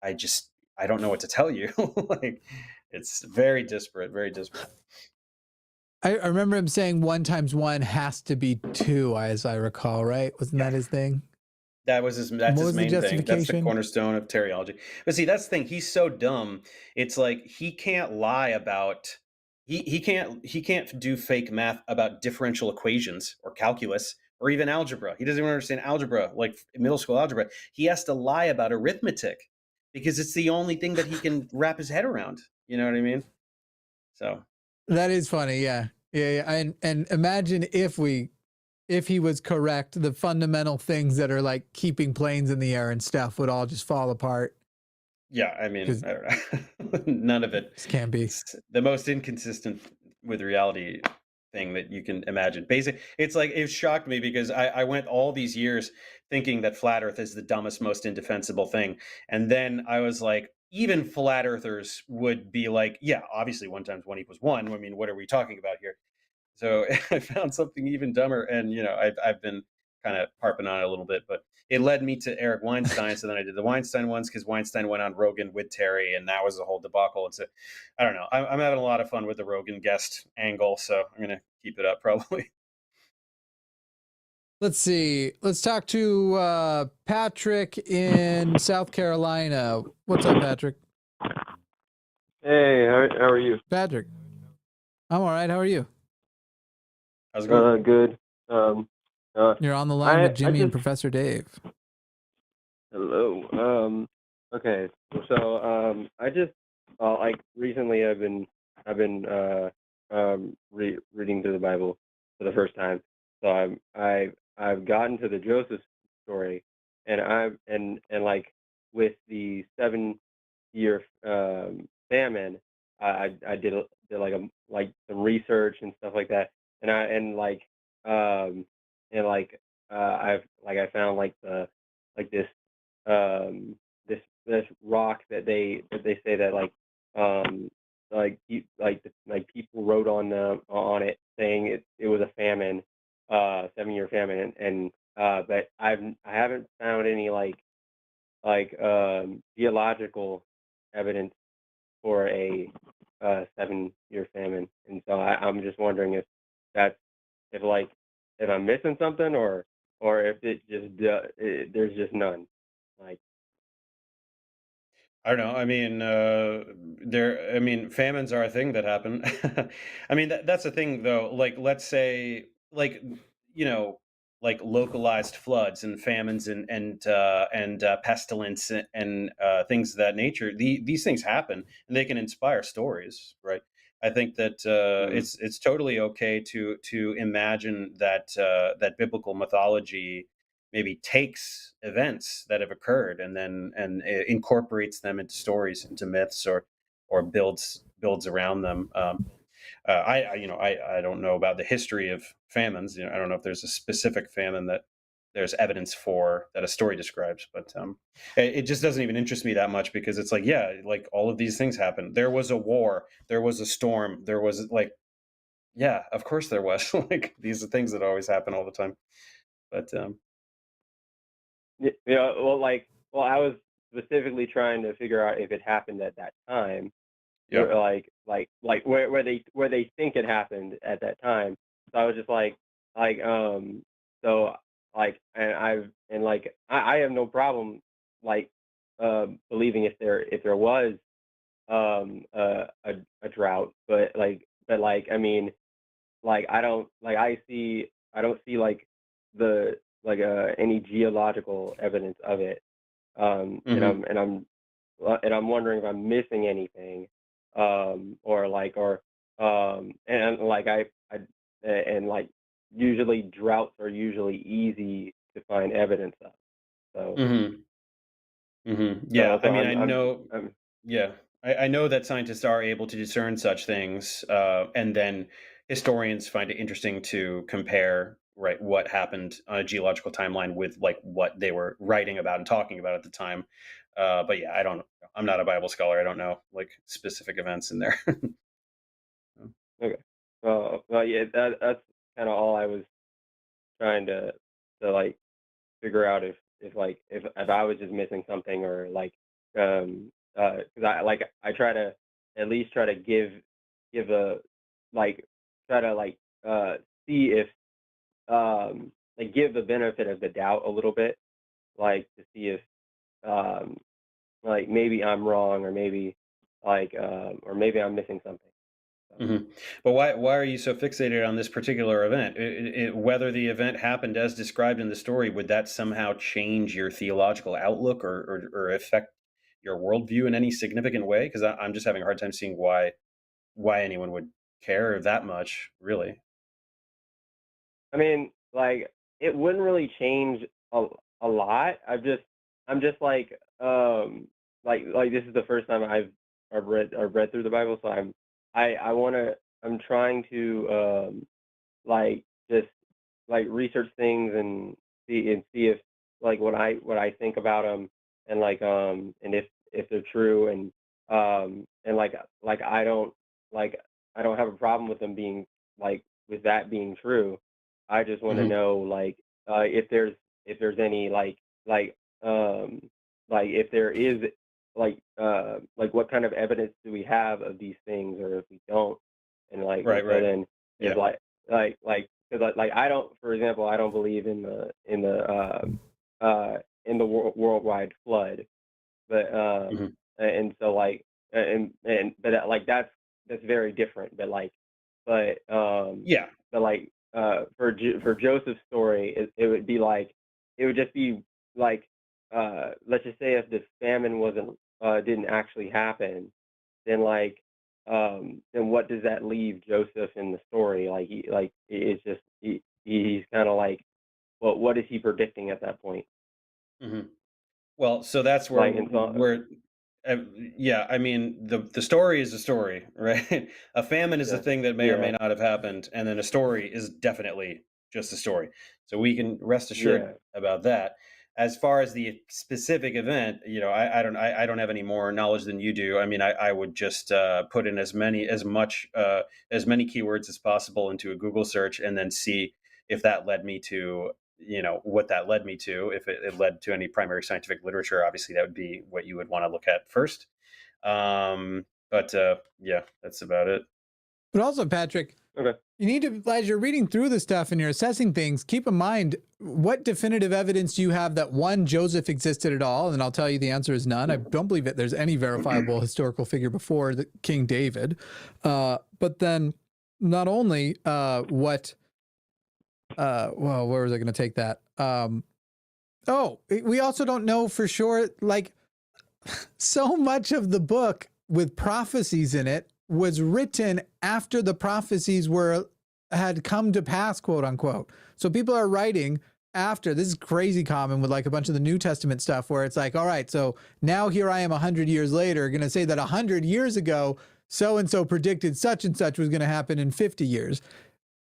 I don't know what to tell you. Like, it's very disparate, very disparate. I remember him saying 1 × 1 has to be 2, as I recall, right? Wasn't that his thing? That's his main thing. That's the cornerstone of Terryology. But see, that's the thing. He's so dumb. It's like he can't lie about he can't do fake math about differential equations or calculus or even algebra. He doesn't even understand algebra, like middle school algebra. He has to lie about arithmetic because it's the only thing that he can wrap his head around. You know what I mean? So that is funny. Yeah. And imagine if he was correct, the fundamental things that are like keeping planes in the air and stuff would all just fall apart. Yeah, I mean, I don't know. None of it can be. It's the most inconsistent with reality thing that you can imagine. Basically, it's like, it shocked me because I went all these years thinking that flat Earth is the dumbest, most indefensible thing. And then I was like, even flat earthers would be like, yeah, obviously 1 × 1 = 1. I mean, what are we talking about here? So I found something even dumber, and I've been kind of harping on it a little bit, but it led me to Eric Weinstein. So then I did the Weinstein ones because Weinstein went on Rogan with Terry, and that was a whole debacle. I don't know. I'm having a lot of fun with the Rogan guest angle, so I'm gonna keep it up probably. Let's see. Let's talk to Patrick in South Carolina. What's up, Patrick? Hey, how are you? Patrick. I'm all right. How are you? How's it going? Good. You're on the line with Jimmy and Professor Dave. Hello. Okay. So I just like recently I've been reading through the Bible for the first time. So I've gotten to the Joseph story, and like with the 7-year famine, I did like some research and stuff like that, and I found like this rock that they say that people wrote on it saying it was a famine, 7-year famine, and but I haven't found any geological evidence for a 7-year famine, and so I'm just wondering if I'm missing something, or if it just there's just none. Like, I don't know. I mean, famines are a thing that happen. I mean, that's the thing, though. Like, let's say, like, like localized floods and famines and pestilence and things of that nature. These things happen, and they can inspire stories, right? I think that it's totally okay to imagine that that biblical mythology maybe takes events that have occurred and then incorporates them into stories, into myths, or builds around them. I don't know about the history of famines. I don't know if there's a specific famine that there's evidence for that a story describes, but it just doesn't even interest me that much because it's like, yeah, like all of these things happen. There was a war, there was a storm, there was like, yeah, of course there was. Like these are things that always happen all the time. But well, I was specifically trying to figure out if it happened at that time. yeah, where they think it happened at that time. So I was just I have no problem believing if there was a drought, but I mean, I don't see any geological evidence of it, and I'm wondering if I'm missing anything, usually droughts are usually easy to find evidence of. So, Yeah, so I mean, I I'm, know. I'm Yeah, I know that scientists are able to discern such things, and then historians find it interesting to compare, right, what happened on a geological timeline with like what they were writing about and talking about at the time. But yeah, I'm not a Bible scholar. I don't know like specific events in there. okay. Well, yeah, that's kind of all I was trying to like figure out if like if I was just missing something or like because I try to at least try to give a like try to like see if like give the benefit of the doubt a little bit, like to see if um like maybe I'm wrong or maybe I'm missing something. So, hmm But why are you so fixated on this particular event? Whether the event happened as described in the story, would that somehow change your theological outlook or affect your worldview in any significant way? Because I'm just having a hard time seeing why anyone would care that much, really. I mean, like it wouldn't really change a lot. I'm just like this is the first time I've read through the Bible, so I want to I'm trying to like just like research things and see if like what I think about them and and if they're true and like like I don't have a problem with them being like with that being true. I just want to hmm know if there's any like if there is like what kind of evidence do we have of these things or if we don't and Right, so right. then is Yeah. because like I don't, for example, I don't believe in the worldwide flood, but hmm and so and but like that's very different. But Yeah. but like for Joseph's story, it would be like it would just be like let's just say if the famine wasn't didn't actually happen, then then what does that leave Joseph in the story? It's just he's kind of like, well, what is he predicting at that point? hmm Well, so that's Like and so uh, yeah, I mean, the story is a story, right? A famine is a yeah, thing that may or may yeah, not have happened, and then a story is definitely just a story. So we can rest assured yeah. about that. As far as the specific event, I don't have any more knowledge than you do. I mean, I would just put in as many keywords as possible into a Google search, and then see if that led me to what that led me to. If it led to any primary scientific literature, obviously that would be what you would want to look at first. But yeah, that's about it. But also, Patrick, Okay. you need to, as you're reading through the stuff and you're assessing things, keep in mind what definitive evidence do you have that one, Joseph existed at all? And I'll tell you the answer is none. I don't believe that there's any verifiable historical figure before King David. But then not only well, where was I going to take that? We also don't know for sure, like so much of the book with prophecies in it was written after the prophecies had come to pass, quote unquote. So people are writing after. This is crazy common with like a bunch of the New Testament stuff where it's like, all right, so now here I am 100 years later, going to say that 100 years ago, so-and-so predicted such and such was going to happen in 50 years.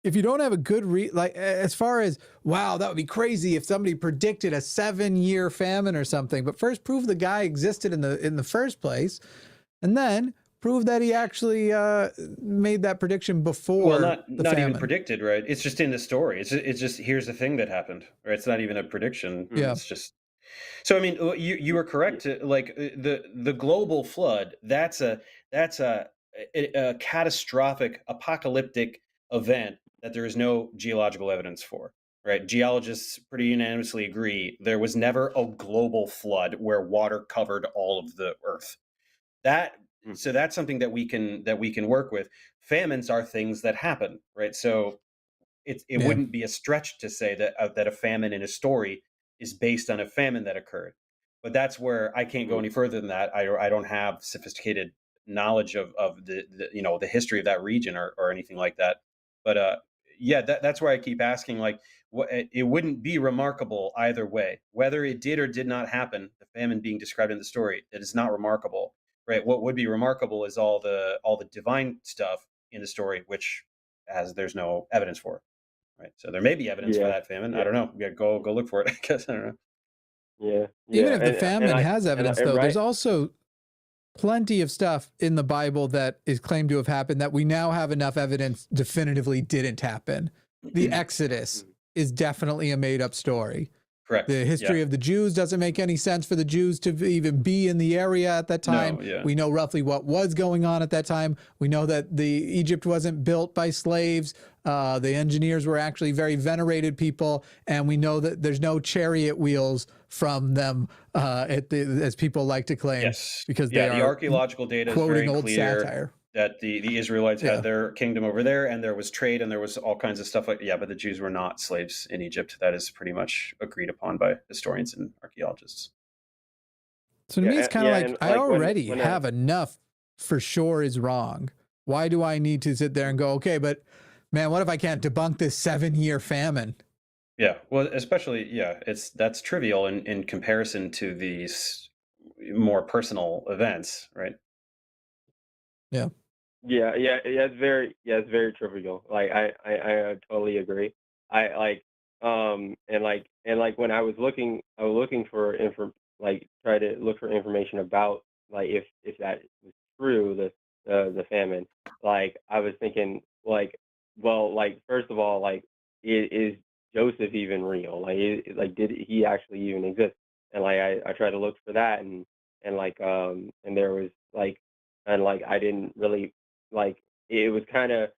If you don't have a good like as far as, wow, that would be crazy if somebody predicted a 7-year famine or something, but first prove the guy existed in the first place, and then prove that he actually made that prediction before Well, the not even famine. predicted, right? It's just in the story. It's just here's the thing that happened, right? It's not even a prediction. Yeah. It's just so. I mean, you were correct to like the global flood. That's a catastrophic apocalyptic event that there is no geological evidence for. Right? Geologists pretty unanimously agree there was never a global flood where water covered all of the earth. That Mm. so that's something that we can work with. Famines are things that happen, right? So it Yeah. wouldn't be a stretch to say that a famine in a story is based on a famine that occurred. But that's where I can't go Mm. any further than that. I don't have sophisticated knowledge of the history of that region or anything like that. But yeah, that's where I keep asking, like, it wouldn't be remarkable either way, whether it did or did not happen. The famine being described in the story, it is not remarkable, right? What would be remarkable is all the divine stuff in the story, which there's no evidence for, right? So there may be evidence for that famine. I don't know. Yeah, go look for it. I guess I don't know. Yeah, Even if the famine has evidence, though, there's also plenty of stuff in the Bible that is claimed to have happened that we now have enough evidence definitively didn't happen. The Exodus is definitely a made-up story. Correct. The history of the Jews doesn't make any sense for the Jews to even be in the area at that time. No, We know roughly what was going on at that time. We know that Egypt wasn't built by slaves. The engineers were actually very venerated people, and we know that there's no chariot wheels from them, as people like to claim. Yes, because the archaeological data is very old clear satire. That the Israelites had their kingdom over there, and there was trade, and there was all kinds of stuff but the Jews were not slaves in Egypt. That is pretty much agreed upon by historians and archaeologists. So to me, it's kind of like, I already have enough for sure is wrong. Why do I need to sit there and go, okay, but man, what if I can't debunk this 7-year famine? Yeah, well, especially, that's trivial in comparison to these more personal events, right? Yeah. It's very trivial. Like I totally agree. And when I was looking for try to look for information about like if that was true, the famine. Like I was thinking first of all, is Joseph even real? Did he actually even exist? And I tried to look for that, and there was I didn't really it was kind of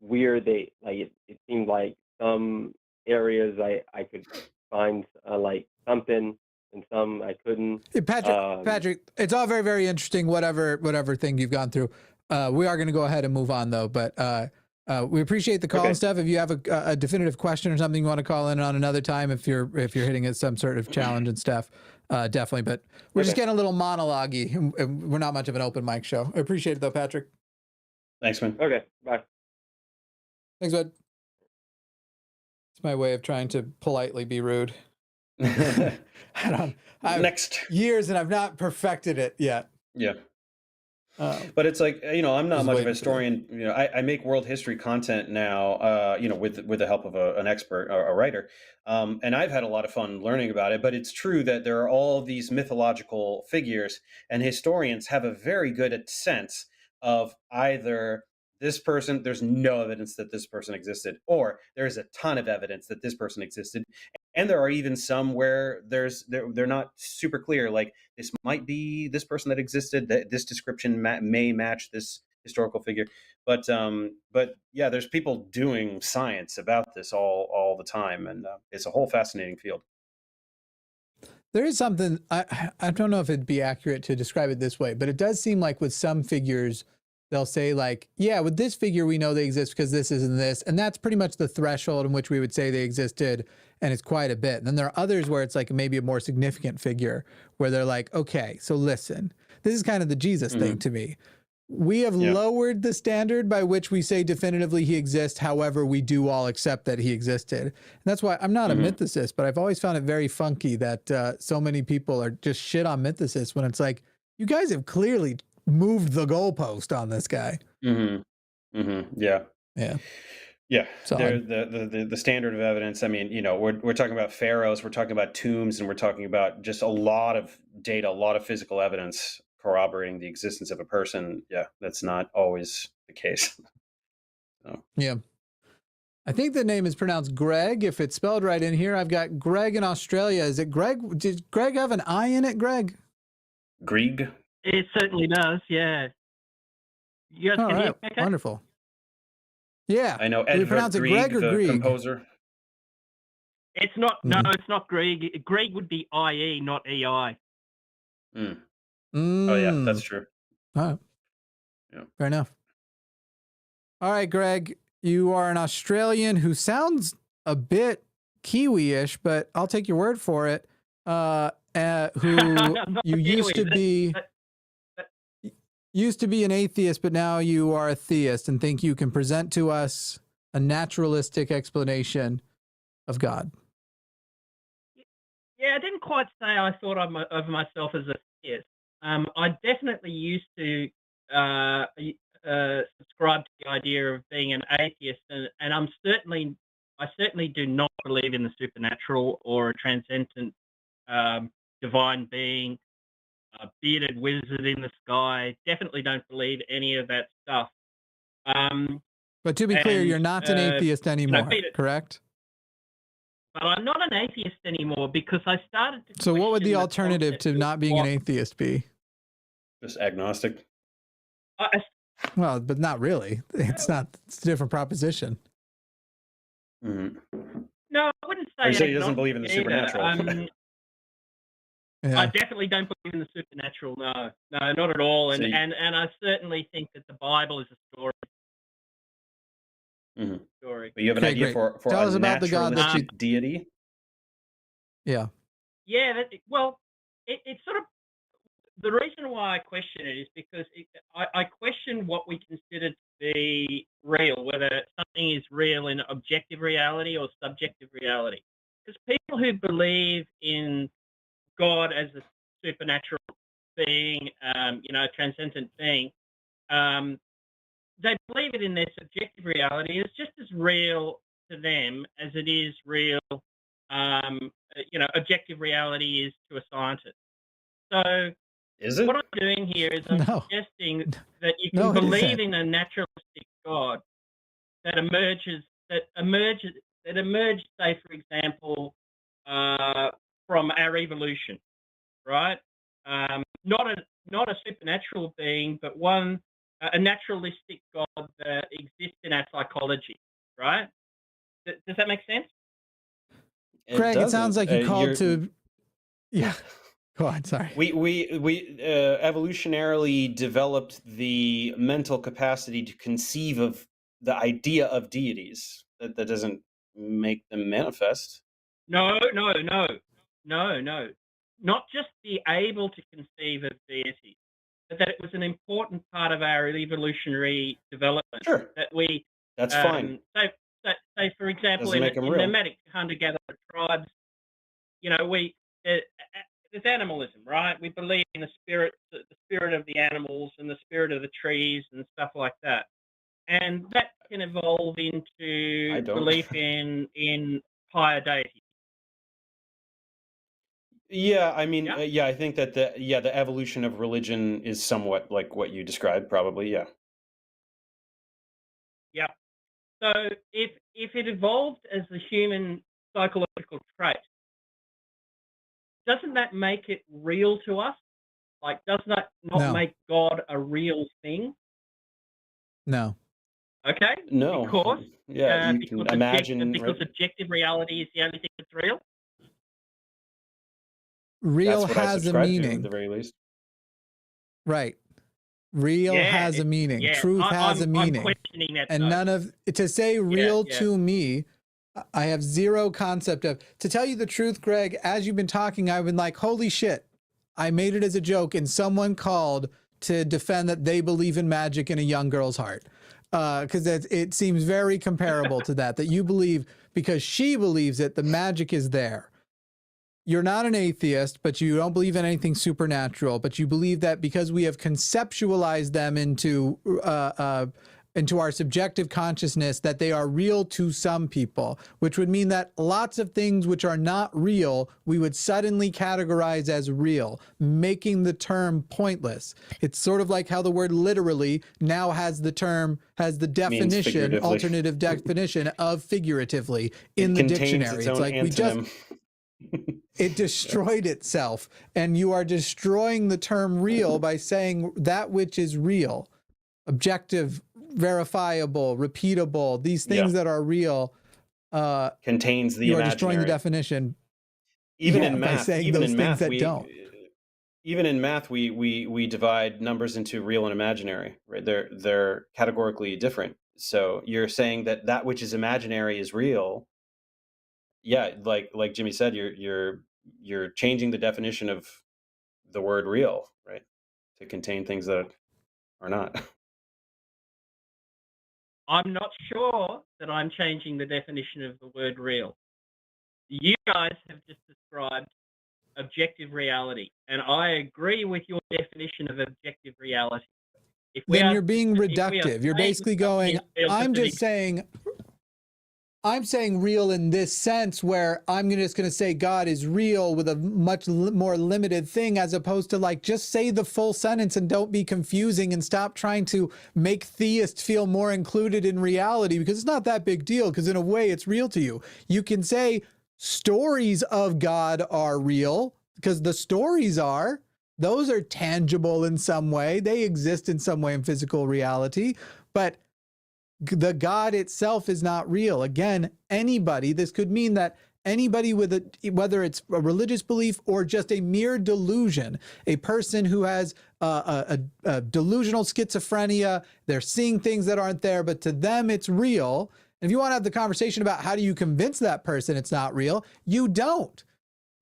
weird. It seemed like some areas I could find something, and some I couldn't. Hey, Patrick, it's all very, very interesting. Whatever thing you've gone through, we are going to go ahead and move on though. But we appreciate the call and stuff. If you have a definitive question or something you want to call in on another time, if you're hitting some sort of challenge and stuff, definitely. But we're just getting a little monologue-y. We're not much of an open mic show. I appreciate it though, Patrick. Thanks, man. Okay, bye. Thanks, bud. It's my way of trying to politely be rude. Next. Years and I've not perfected it yet. Yeah. But it's like, I'm not much of a historian. I make world history content now, with the help of an expert, a writer. And I've had a lot of fun learning about it. But it's true that there are all these mythological figures, and historians have a very good sense of either this person, there's no evidence that this person existed, or there's a ton of evidence that this person existed. And there are even some where they're not super clear. Like this might be this person that existed. That this description may match this historical figure. But yeah, there's people doing science about this all the time, and it's a whole fascinating field. There is something I don't know if it'd be accurate to describe it this way, but it does seem like with some figures, they'll say like, yeah, with this figure, we know they exist because this isn't this. And that's pretty much the threshold in which we would say they existed. And it's quite a bit. And then there are others where it's like maybe a more significant figure where they're like, okay, so listen, this is kind of the Jesus thing to me. We have lowered the standard by which we say definitively he exists. However, we do all accept that he existed. And that's why I'm not a mythicist, but I've always found it very funky that so many people are just shit on mythicists when it's like, you guys have clearly moved the goalpost on this guy. Yeah. So the standard of evidence. I mean, we're talking about pharaohs, we're talking about tombs, and we're talking about just a lot of data, a lot of physical evidence corroborating the existence of a person. Yeah, that's not always the case. So. Yeah. I think the name is pronounced Greg. If it's spelled right in here, I've got Greg in Australia. Is it Greg? Did Greg have an I in it, Greg? Grieg? It certainly does, yeah. You guys can hear me okay? Wonderful. Yeah. I know Edvard Grieg, the composer. It's not, no, it's not Grieg. Grieg would be IE, not EI. Oh, yeah, that's true. All right. Yeah. Fair enough. All right, Greg, you are an Australian who sounds a bit Kiwi-ish, but I'll take your word for it. Who you used to be... used to be an atheist, but now you are a theist and think you can present to us a naturalistic explanation of God. Yeah, I didn't quite say I thought of myself as a theist. I definitely used to subscribe to the idea of being an atheist, and I certainly do not believe in the supernatural or a transcendent divine being, a bearded wizard in the sky. Definitely don't believe any of that stuff. But to be clear, you're not an atheist anymore, correct? But I'm not an atheist anymore because I started to. So what would the alternative to not being an atheist be? Just agnostic. Well, but not really. It's not. It's a different proposition. Mm-hmm. No, I wouldn't say. Or you say he doesn't believe in the supernatural. I definitely don't believe in the supernatural. No, not at all. And I certainly think that the Bible is a story. Mm-hmm. Story. But you have an idea for Tell us about the God that you... deity? Yeah. Yeah. It's sort of the reason why I question it is because I question what we consider to be real, whether something is real in objective reality or subjective reality. Because people who believe in God as a supernatural being, transcendent being, they believe it in their subjective reality. It's just as real to them as it is real, objective reality is to a scientist. So what I'm doing here is I'm suggesting that you can believe in a naturalistic God that emerged, say, for example, from our evolution, right? Not a supernatural being, but a naturalistic God that exists in our psychology, right? Does that make sense? Craig, it sounds like you called to... Yeah. Go on, sorry. We evolutionarily developed the mental capacity to conceive of the idea of deities. That doesn't make them manifest. No. Not just be able to conceive of deities, but that it was an important part of our evolutionary development. Sure. That's fine. Say for example, in nomadic hunter-gatherer tribes, there's animalism, right? We believe in the spirit of the animals and the spirit of the trees and stuff like that, and that can evolve into belief in higher deities. Yeah, I mean, I think that the evolution of religion is somewhat like what you described, probably, yeah. Yeah. So if it evolved as a human psychological trait, doesn't that make it real to us? Like, does that not make God a real thing? No. Okay. No. Because you can imagine because objective reality is the only thing that's real. Real has a meaning, at the very least. Right. Real has a meaning. Yeah. Truth has a meaning. I'm questioning that. And none of to say real to me, I have zero concept of. To tell you the truth, Greg, as you've been talking, I've been like, holy shit, I made it as a joke, and someone called to defend that they believe in magic in a young girl's heart. Because it seems very comparable to that you believe because she believes it, the magic is there. You're not an atheist, but you don't believe in anything supernatural, but you believe that because we have conceptualized them into our subjective consciousness, that they are real to some people, which would mean that lots of things which are not real, we would suddenly categorize as real, making the term pointless. It's sort of like how the word literally now has the definition, alternative definition of figuratively in the dictionary. It's like it destroyed itself, and you are destroying the term real by saying that which is real, objective, verifiable, repeatable, these things that are real contains the you imaginary. Are destroying the definition. Even in math, by saying those things that don't. Even in math, we divide numbers into real and imaginary, right? They're categorically different. So you're saying that which is imaginary is real. Yeah, like Jimmy said, you're changing the definition of the word real, right? To contain things that or not? I'm not sure that I'm changing the definition of the word real. You guys have just described objective reality, and I agree with your definition of objective reality. Then you're being reductive. You're basically going, I'm saying real in this sense where I'm just going to say God is real with a much more limited thing, as opposed to like, just say the full sentence and don't be confusing and stop trying to make theists feel more included in reality, because it's not that big deal, because in a way it's real to you. You can say stories of God are real because the stories are, those are tangible in some way. They exist in some way in physical reality, but the God itself is not real. Again, anybody, this could mean that anybody with whether it's a religious belief or just a mere delusion, a person who has a delusional schizophrenia, they're seeing things that aren't there, but to them it's real. And if you want to have the conversation about how do you convince that person it's not real, you don't.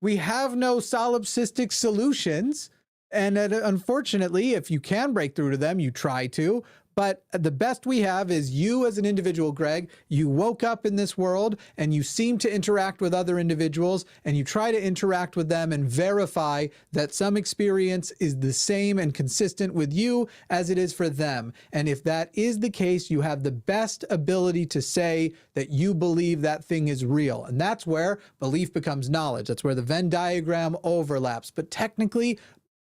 We have no solipsistic solutions. And unfortunately, if you can break through to them, you try to. But the best we have is you as an individual, Greg. You woke up in this world and you seem to interact with other individuals, and you try to interact with them and verify that some experience is the same and consistent with you as it is for them. And if that is the case, you have the best ability to say that you believe that thing is real. And that's where belief becomes knowledge. That's where the Venn diagram overlaps. But technically,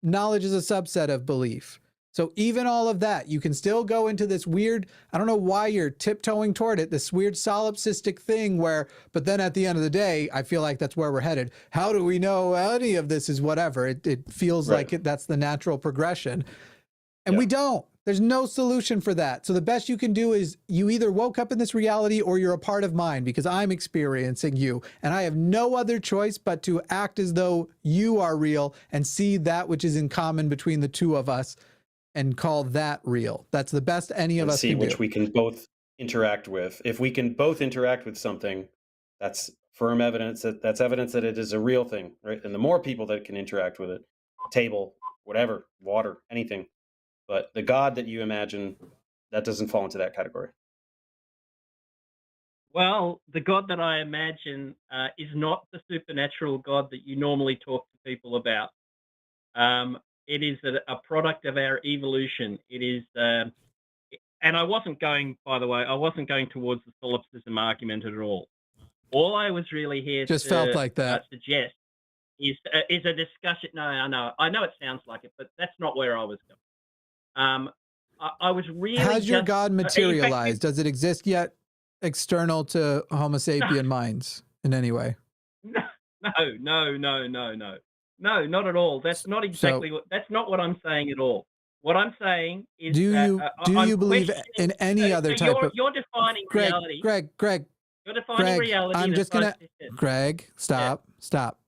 knowledge is a subset of belief. So even all of that, you can still go into this weird, I don't know why you're tiptoeing toward it, this weird solipsistic thing where, but then at the end of the day, I feel like that's where we're headed. How do we know any of this is whatever? It feels like that's the natural progression. And we don't. There's no solution for that. So the best you can do is you either woke up in this reality or you're a part of mine, because I'm experiencing you. And I have no other choice but to act as though you are real and see that which is in common between the two of us and call that real. That's the best any of us can do. See which we can both interact with. If we can both interact with something, that's firm evidence that's evidence that it is a real thing, right? And the more people that can interact with it, table, whatever, water, anything. But the God that you imagine, that doesn't fall into that category. Well, the God that I imagine is not the supernatural God that you normally talk to people about. It is a product of our evolution. It is, and I wasn't going, by the way, I wasn't going towards the solipsism argument at all. All I was really here just to felt like that. Suggest is a discussion. No, I know it sounds like it, but that's not where I was going. I was really. How's your God materialized? Does it exist yet, external to Homo sapien minds in any way? No, not at all. That's not exactly that's not what I'm saying at all. What I'm saying is, do you believe in any other type of? You're defining reality. Greg. You're defining reality. I'm just gonna. Greg, stop.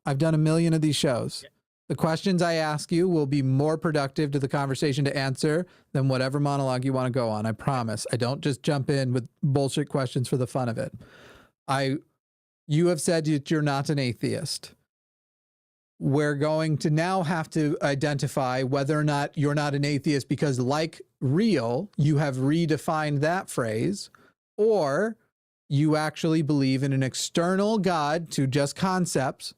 I've done a million of these shows. Yeah. The questions I ask you will be more productive to the conversation to answer than whatever monologue you want to go on. I promise. I don't just jump in with bullshit questions for the fun of it. You have said that you're not an atheist. We're going to now have to identify whether or not you're not an atheist because, like real, you have redefined that phrase, or you actually believe in an external God to just concepts,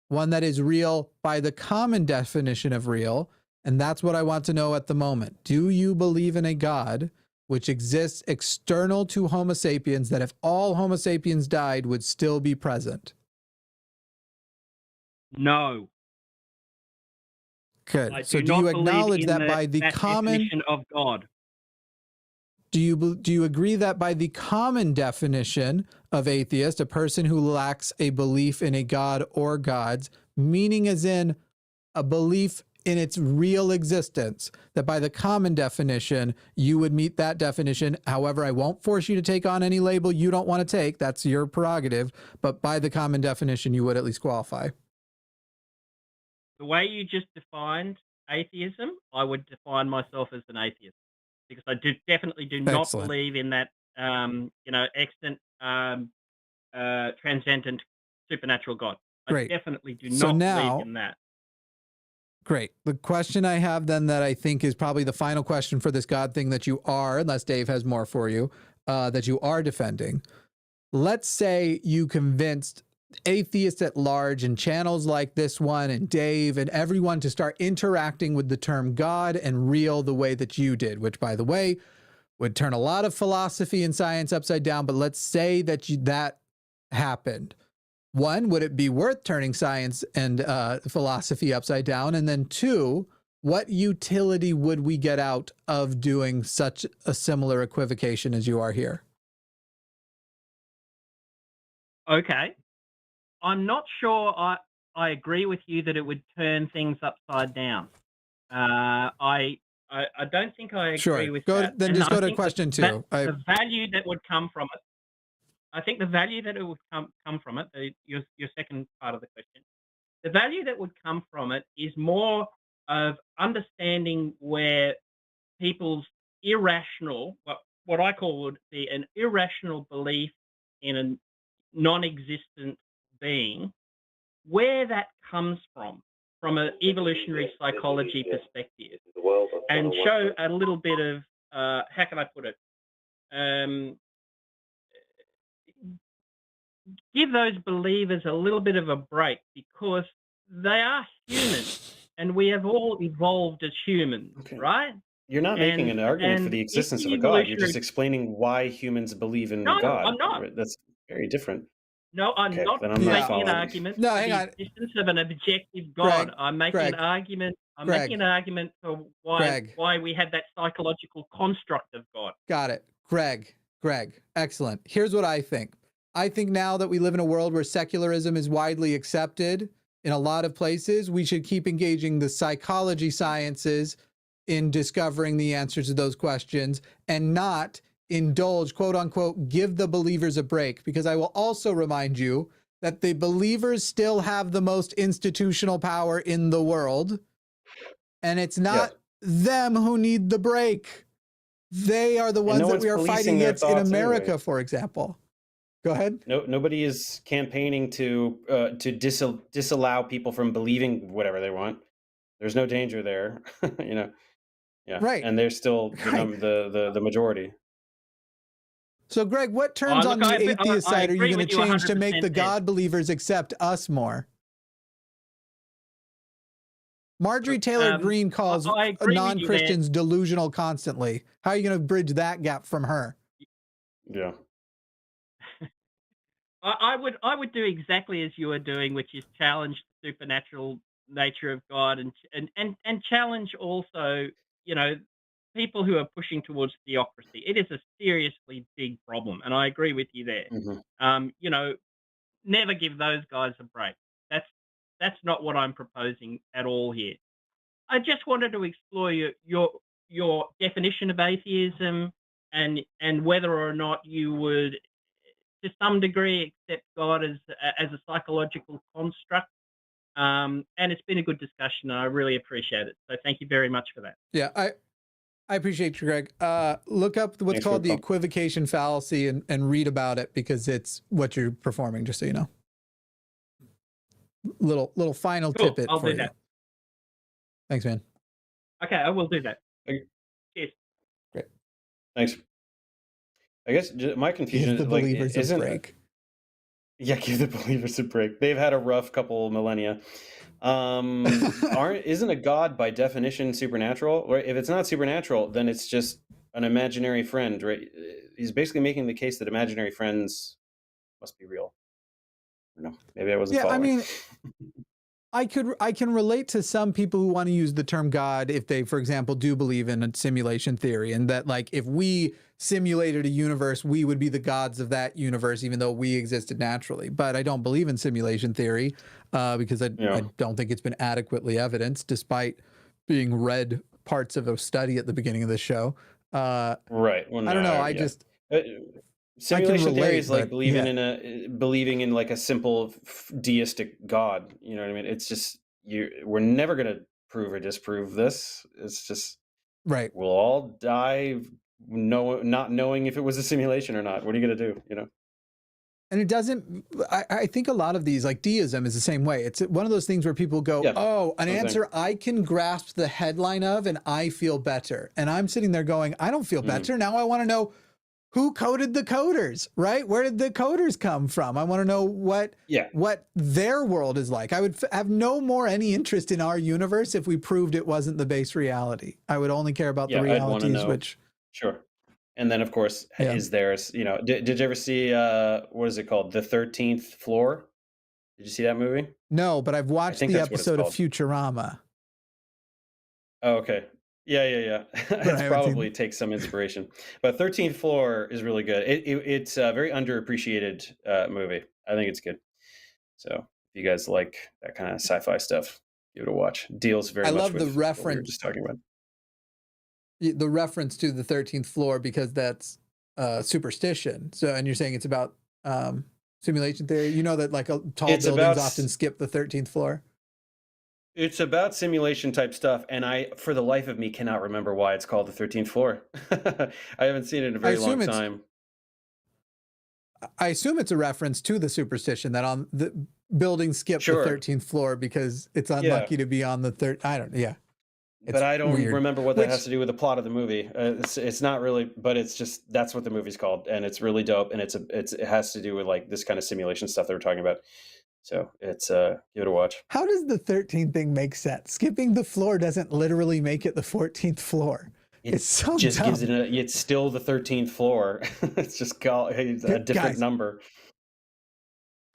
one that is real by the common definition of real. And that's what I want to know at the moment. Do you believe in a God which exists external to Homo sapiens, that if all Homo sapiens died would still be present? No. Good. So do you acknowledge that by the common definition of God? Do you agree that by the common definition of atheist, a person who lacks a belief in a God or gods, meaning as in a belief in its real existence, that by the common definition, you would meet that definition? However, I won't force you to take on any label you don't want to take. That's your prerogative. But by the common definition, you would at least qualify. The way you just defined atheism, I would define myself as an atheist, because I definitely do not believe in that, extant, transcendent, supernatural God. Great. I definitely do not believe in that. Great. The question I have then that I think is probably the final question for this God thing that you are, unless Dave has more for you, that you are defending. Let's say you convinced atheists at large and channels like this one and Dave and everyone to start interacting with the term God and real the way that you did, which, by the way, would turn a lot of philosophy and science upside down. But let's say that that happened. One, would it be worth turning science and philosophy upside down? And then two, what utility would we get out of doing such a similar equivocation as you are here? Okay. I'm not sure I agree with you that it would turn things upside down. I don't think I agree with that. Then just go to question two. The value that would come from it, I think the value that it would come from it, your second part of the question, the value that would come from it is more of understanding where people's irrational, what I call would be an irrational belief in a non-existent being, where that comes from an evolutionary psychology perspective, and show a little bit of, how can I put it, give those believers a little bit of a break, because they are human and we have all evolved as humans, right? You're not making an argument for the existence of a God. You're just explaining why humans believe in God. No, I'm not. That's very different. No, I'm not making an argument for the existence of an objective God. I'm making an argument. I'm making an argument for why we have that psychological construct of God. Got it. Greg, excellent. Here's what I think. I think now that we live in a world where secularism is widely accepted in a lot of places, we should keep engaging the psychology sciences in discovering the answers to those questions and not indulge, quote unquote, give the believers a break. Because I will also remind you that the believers still have the most institutional power in the world. And it's not them who need the break. They are the ones that we are fighting against in America, for example. Go ahead. Nobody is campaigning to disallow people from believing whatever they want. There's no danger there, you know. Yeah, right. And they're still the majority. So, Greg, what terms on the atheist side are you going to change to make the God believers accept us more? Marjorie Taylor Greene calls non-Christians delusional constantly. How are you going to bridge that gap from her? Yeah. I would do exactly as you are doing, which is challenge the supernatural nature of God and challenge also, you know, people who are pushing towards theocracy. It is a seriously big problem, and I agree with you there. Mm-hmm. You know, never give those guys a break. That's not what I'm proposing at all here. I just wanted to explore your definition of atheism and whether or not you would, to some degree, accept God as a psychological construct. And it's been a good discussion, and I really appreciate it. So thank you very much for that. Yeah, I appreciate you, Greg. Look up what's called the equivocation fallacy and read about it, because it's what you're performing, just so you know. Little final tidbit I'll for do that. Thanks, man. Okay, I will do that. Cheers. Great. Thanks. I guess my confusion is, like, isn't break. Yeah, give the believers a break. They've had a rough couple millennia. Isn't a God by definition supernatural? Or if it's not supernatural, then it's just an imaginary friend, right? He's basically making the case that imaginary friends must be real. No, maybe I wasn't following. I mean, I can relate to some people who want to use the term God if they, for example, do believe in a simulation theory, and that, like, if we simulated a universe, we would be the gods of that universe, even though we existed naturally. But I don't believe in simulation theory because I don't think it's been adequately evidenced, despite being read parts of a study at the beginning of the show. Right. Well, I don't know. I just simulation theory is like believing in like a simple deistic God. You know what I mean? It's just we're never going to prove or disprove this. It's just right. We'll all die not knowing if it was a simulation or not. What are you going to do? You know? And it doesn't, I think a lot of these, like deism is the same way. It's one of those things where people go, oh, an answer I can grasp the headline of and I feel better. And I'm sitting there going, I don't feel better. Now I want to know who coded the coders, right? Where did the coders come from? I want to know what their world is like. I would have no more any interest in our universe if we proved it wasn't the base reality. I would only care about the realities, which... Sure. And then, of course, is there's, you know, did you ever see, what is it called? The 13th Floor? Did you see that movie? No, but I've watched the episode of Futurama. Oh, okay. Yeah. It probably takes some inspiration. But 13th Floor is really good. It's a very underappreciated movie. I think it's good. So if you guys like that kind of sci-fi stuff, give it a watch. Deals very much with the reference what we were just talking about. The reference to the 13th floor, because that's superstition. So, and you're saying it's about simulation theory. You know that like tall buildings often skip the 13th floor. It's about simulation type stuff, and I, for the life of me, cannot remember why it's called the 13th floor. I haven't seen it in a very long time. I assume it's a reference to the superstition that on the buildings skip the 13th floor because it's unlucky to be on the third. I don't. Yeah. But I don't remember what that has to do with the plot of the movie. It's not really, but it's just, that's what the movie's called, and it's really dope, and it has to do with like this kind of simulation stuff that we're talking about. So it's give it a watch. How does the 13th thing make sense? Skipping the floor doesn't literally make it the 14th floor. It's so just dumb. Gives it it's still the 13th floor. It's just called a different number.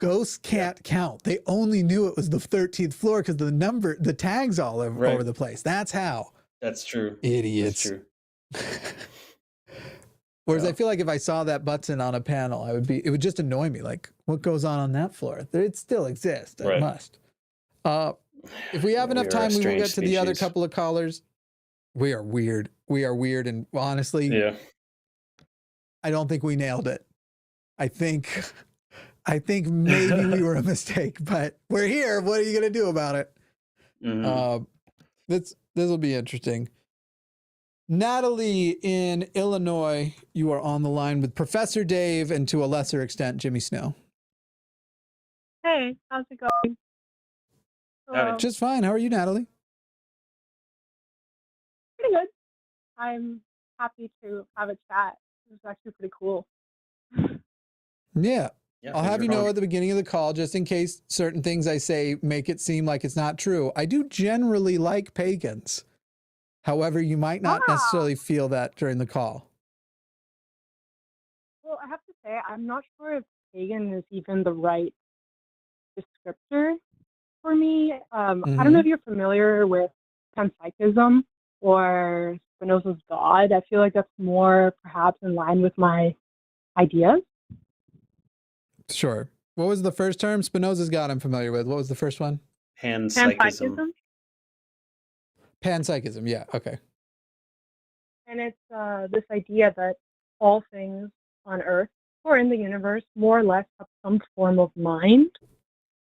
Ghosts can't count. They only knew it was the 13th floor because the tag's all over the place. That's how. That's true. Idiots. That's true. Whereas I feel like if I saw that button on a panel, it would just annoy me. Like, what goes on that floor? It still exists. It must. If we have enough time, we will get to the other couple of callers. We are weird. And honestly, I don't think we nailed it. I think maybe we were a mistake, but we're here. What are you going to do about it? Mm-hmm. This will be interesting. Natalie in Illinois, you are on the line with Professor Dave and to a lesser extent, Jimmy Snow. Hey, how's it going? Just fine. How are you, Natalie? Pretty good. I'm happy to have a chat. It was actually pretty cool. Yeah. I'll have you know at the beginning of the call, just in case certain things I say make it seem like it's not true. I do generally like pagans. However, you might not necessarily feel that during the call. Well, I have to say, I'm not sure if pagan is even the right descriptor for me. I don't know if you're familiar with panpsychism or Spinoza's God. I feel like that's more perhaps in line with my ideas. Sure. What was the first term? Spinoza's God I'm familiar with. What was the first one? Panpsychism. Panpsychism, yeah, okay. And it's this idea that all things on Earth or in the universe more or less have some form of mind.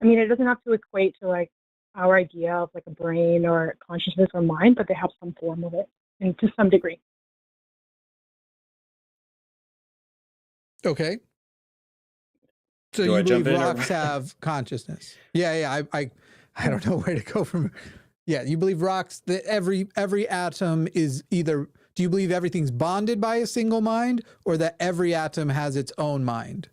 I mean, it doesn't have to equate to like our idea of like a brain or consciousness or mind, but they have some form of it, and to some degree. Okay. So you believe rocks have consciousness? Yeah. I don't know where to go from. Yeah, you believe rocks, that every atom is either, do you believe everything's bonded by a single mind or that every atom has its own mind?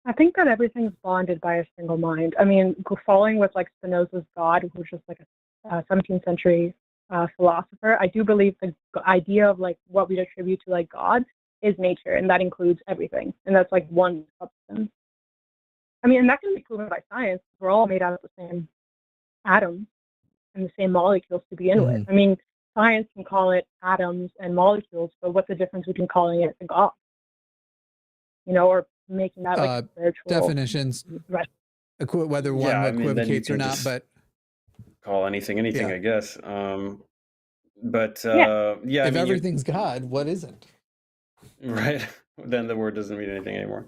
I think that everything's bonded by a single mind. I mean, following with like Spinoza's God, who's just like a 17th century philosopher, I do believe the idea of like what we attribute to like God is nature, and that includes everything. And that's like one substance. I mean, and that can be proven by science. We're all made out of the same atoms and the same molecules to begin with. I mean, science can call it atoms and molecules, but what's the difference between calling it a God? You know, or making that like spiritual definitions, whether one equivocates or not, but call anything, I guess. If everything's God, what isn't? Right. Then the word doesn't mean anything anymore.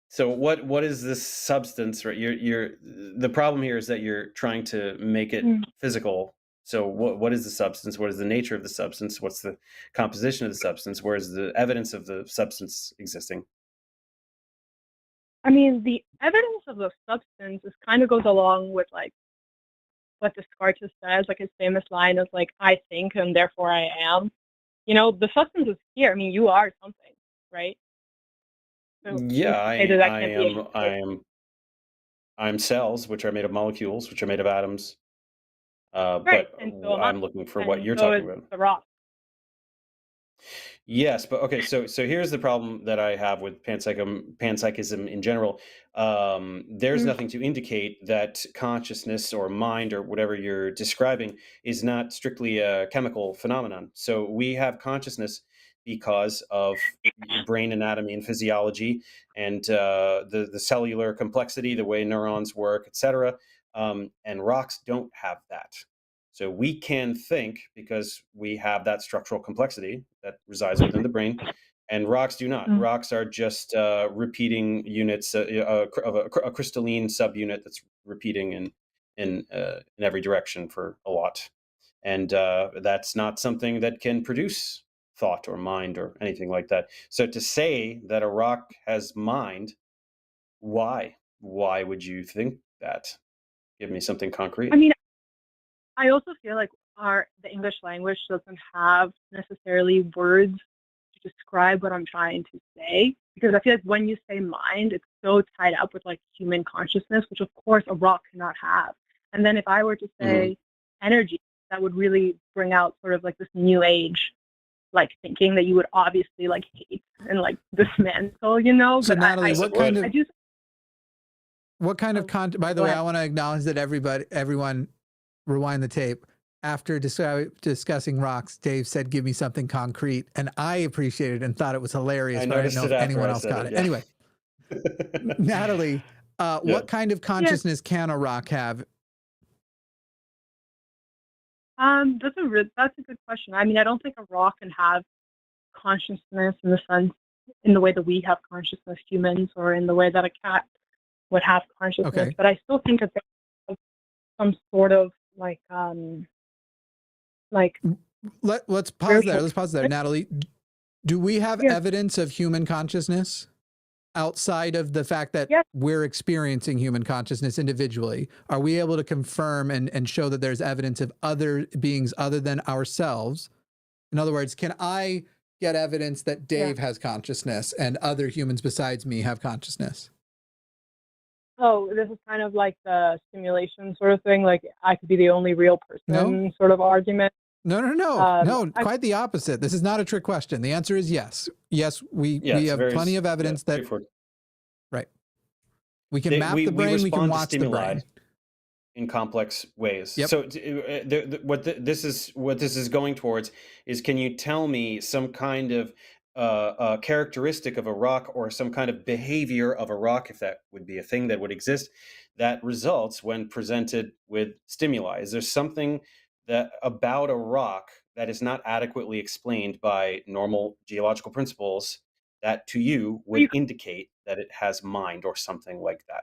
So what is this substance, right? The problem here is that you're trying to make it physical. So what is the substance? What is the nature of the substance? What's the composition of the substance? Where is the evidence of the substance existing? I mean, the evidence of the substance is kind of goes along with like what Descartes says, like his famous line is like, I think and therefore I am. You know, the substance is here. I mean, you are something, right? So Yeah, I I'm cells, which are made of molecules, which are made of atoms. right, But and so am I. I'm looking for And what you're so talking is about. the rock. Yes, but okay. So here's the problem that I have with panpsychism in general. There's Mm. nothing to indicate that consciousness or mind or whatever you're describing is not strictly a chemical phenomenon. So we have consciousness because of brain anatomy and physiology and the cellular complexity, the way neurons work, etc. And rocks don't have that. So we can think because we have that structural complexity that resides within the brain, and rocks do not. Mm. Rocks are just repeating units of a crystalline subunit that's repeating in every direction for a lot, and that's not something that can produce thought or mind or anything like that. So to say that a rock has mind, why? Why would you think that? Give me something concrete. I mean, I also feel like the English language doesn't have necessarily words to describe what I'm trying to say, because I feel like when you say mind, it's so tied up with like human consciousness, which of course a rock cannot have. And then if I were to say energy, that would really bring out sort of like this new age like thinking that you would obviously like hate and like dismantle, you know. So but Natalie, what kind of content? By the way, I want to acknowledge that everyone, rewind the tape. After discussing rocks, Dave said, "Give me something concrete," and I appreciated it and thought it was hilarious. But I didn't know if anyone else got it. Yeah. Anyway, Natalie, what kind of consciousness can a rock have? That's a good question. I mean, I don't think a rock can have consciousness in the sense, in the way that we have consciousness, humans, or in the way that a cat would have consciousness. Okay. But I still think that there's some sort of like let's pause there. Let's pause there, Natalie. Do we have evidence of human consciousness outside of the fact that we're experiencing human consciousness individually? Are we able to confirm and show that there's evidence of other beings other than ourselves? In other words, can I get evidence that Dave has consciousness and other humans besides me have consciousness? Oh, this is kind of like the simulation sort of thing. Like I could be the only real person sort of argument. No, quite the opposite. This is not a trick question. The answer is yes. Yes, we have plenty of evidence that, right. We can map the brain, we can watch the brain. In complex ways. Yep. So what this is going towards is, can you tell me some kind of characteristic of a rock or some kind of behavior of a rock, if that would be a thing that would exist, that results when presented with stimuli? Is there something that about a rock that is not adequately explained by normal geological principles that to you would indicate that it has mind or something like that?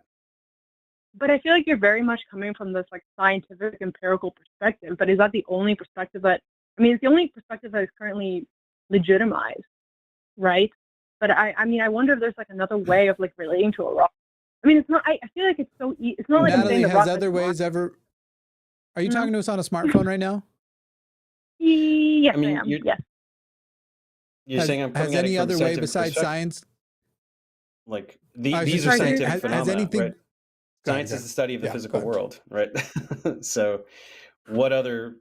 But I feel like you're very much coming from this like scientific empirical perspective. But is that the only perspective that, I mean, it's the only perspective that is currently legitimized, right? But I mean, I wonder if there's like another way of like relating to a rock. I mean, it's not, I feel like it's so easy. It's not like Natalie, has other ways ever, are you talking to us on a smartphone right now? Yes, I mean, I am. Yes. You're saying I'm has any other way besides science? Like these are scientific phenomena, right? Science is the study of the physical world, right? So what other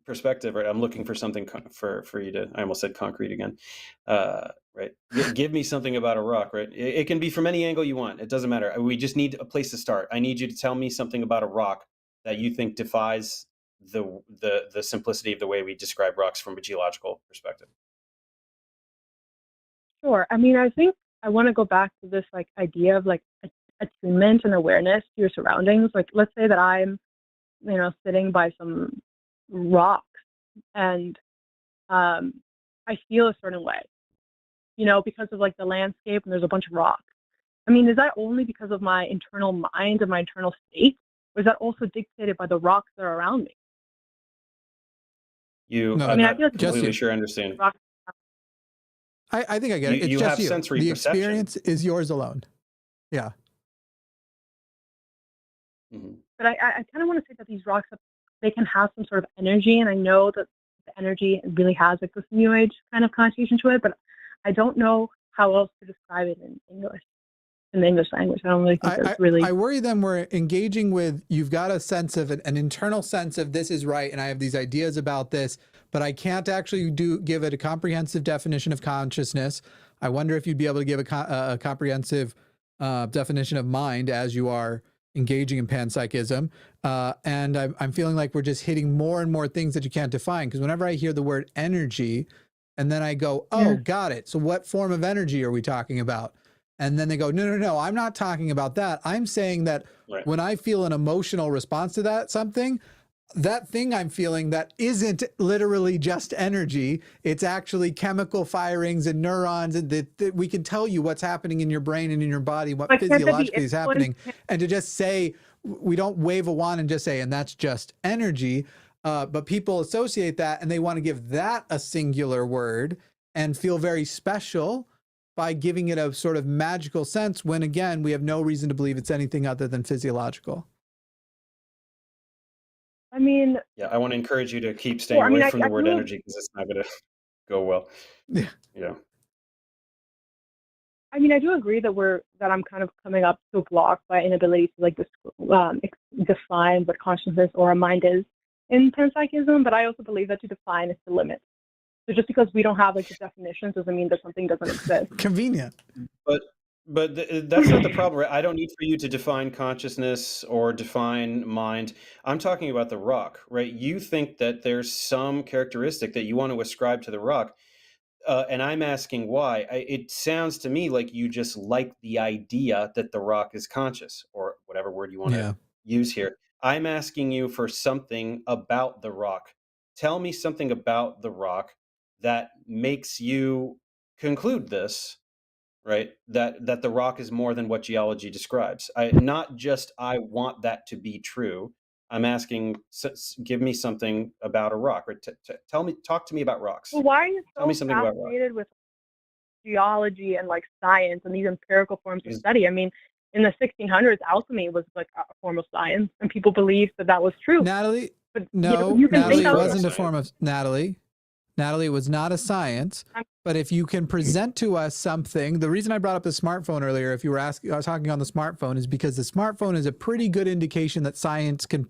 perspective, right? I'm looking for something for you to, I almost said concrete again, right? Give me something about a rock, right? It can be from any angle you want. It doesn't matter. We just need a place to start. I need you to tell me something about a rock that you think defies the simplicity of the way we describe rocks from a geological perspective. Sure. I mean, I think I want to go back to this like idea of like attunement and awareness to your surroundings. Like, let's say that I'm, sitting by some rocks and I feel a certain way, because of like the landscape and there's a bunch of rocks. I mean, is that only because of my internal mind and my internal state, or is that also dictated by the rocks that are around me? I'm not completely sure I understand. I think I get it. It's you just have sensory the perception. experience is yours alone. Yeah. But I kind of want to say that these rocks, they can have some sort of energy, and I know that the energy really has like this New Age kind of connotation to it, but I don't know how else to describe it in English. In the English language, I don't really think that's really. I worry then we're engaging with, you've got a sense of an internal sense of this is right, and I have these ideas about this, but I can't actually give it a comprehensive definition of consciousness. I wonder if you'd be able to give a comprehensive definition of mind as you are engaging in panpsychism. And I'm feeling like we're just hitting more and more things that you can't define, because whenever I hear the word energy, and then I go, oh, got it. So what form of energy are we talking about? And then they go, no, I'm not talking about that. I'm saying that when I feel an emotional response to that thing I'm feeling that isn't literally just energy, it's actually chemical firings and neurons, and that we can tell you what's happening in your brain and in your body, what physiologically is happening. And to just say, we don't wave a wand and just say, and that's just energy. But people associate that, and they want to give that a singular word and feel very special by giving it a sort of magical sense, when again, we have no reason to believe it's anything other than physiological. I mean, yeah, I want to encourage you to keep staying away from the word energy, because it's not going to go well. Yeah. I mean, I do agree that I'm kind of coming up to a block by inability to like define what consciousness or a mind is in panpsychism, but I also believe that to define is the limit. So just because we don't have like the definitions doesn't mean that something doesn't exist. Convenient. But that's not the problem, right? I don't need for you to define consciousness or define mind. I'm talking about the rock, right? You think that there's some characteristic that you want to ascribe to the rock, and I'm asking why. It sounds to me like you just like the idea that the rock is conscious, or whatever word you want to use here. I'm asking you for something about the rock. Tell me something about the rock that makes you conclude this, right? That the rock is more than what geology describes. Not just I want that to be true. I'm asking, give me something about a rock, right? Talk to me about rocks. Well, why are you so fascinated with geology and like science and these empirical forms of study? I mean, in the 1600s, alchemy was like a form of science, and people believed that was true. Natalie, but, no, Natalie, it wasn't a form of Natalie, it was not a science. But if you can present to us something, the reason I brought up the smartphone earlier, if you were talking on the smartphone, is because the smartphone is a pretty good indication that science can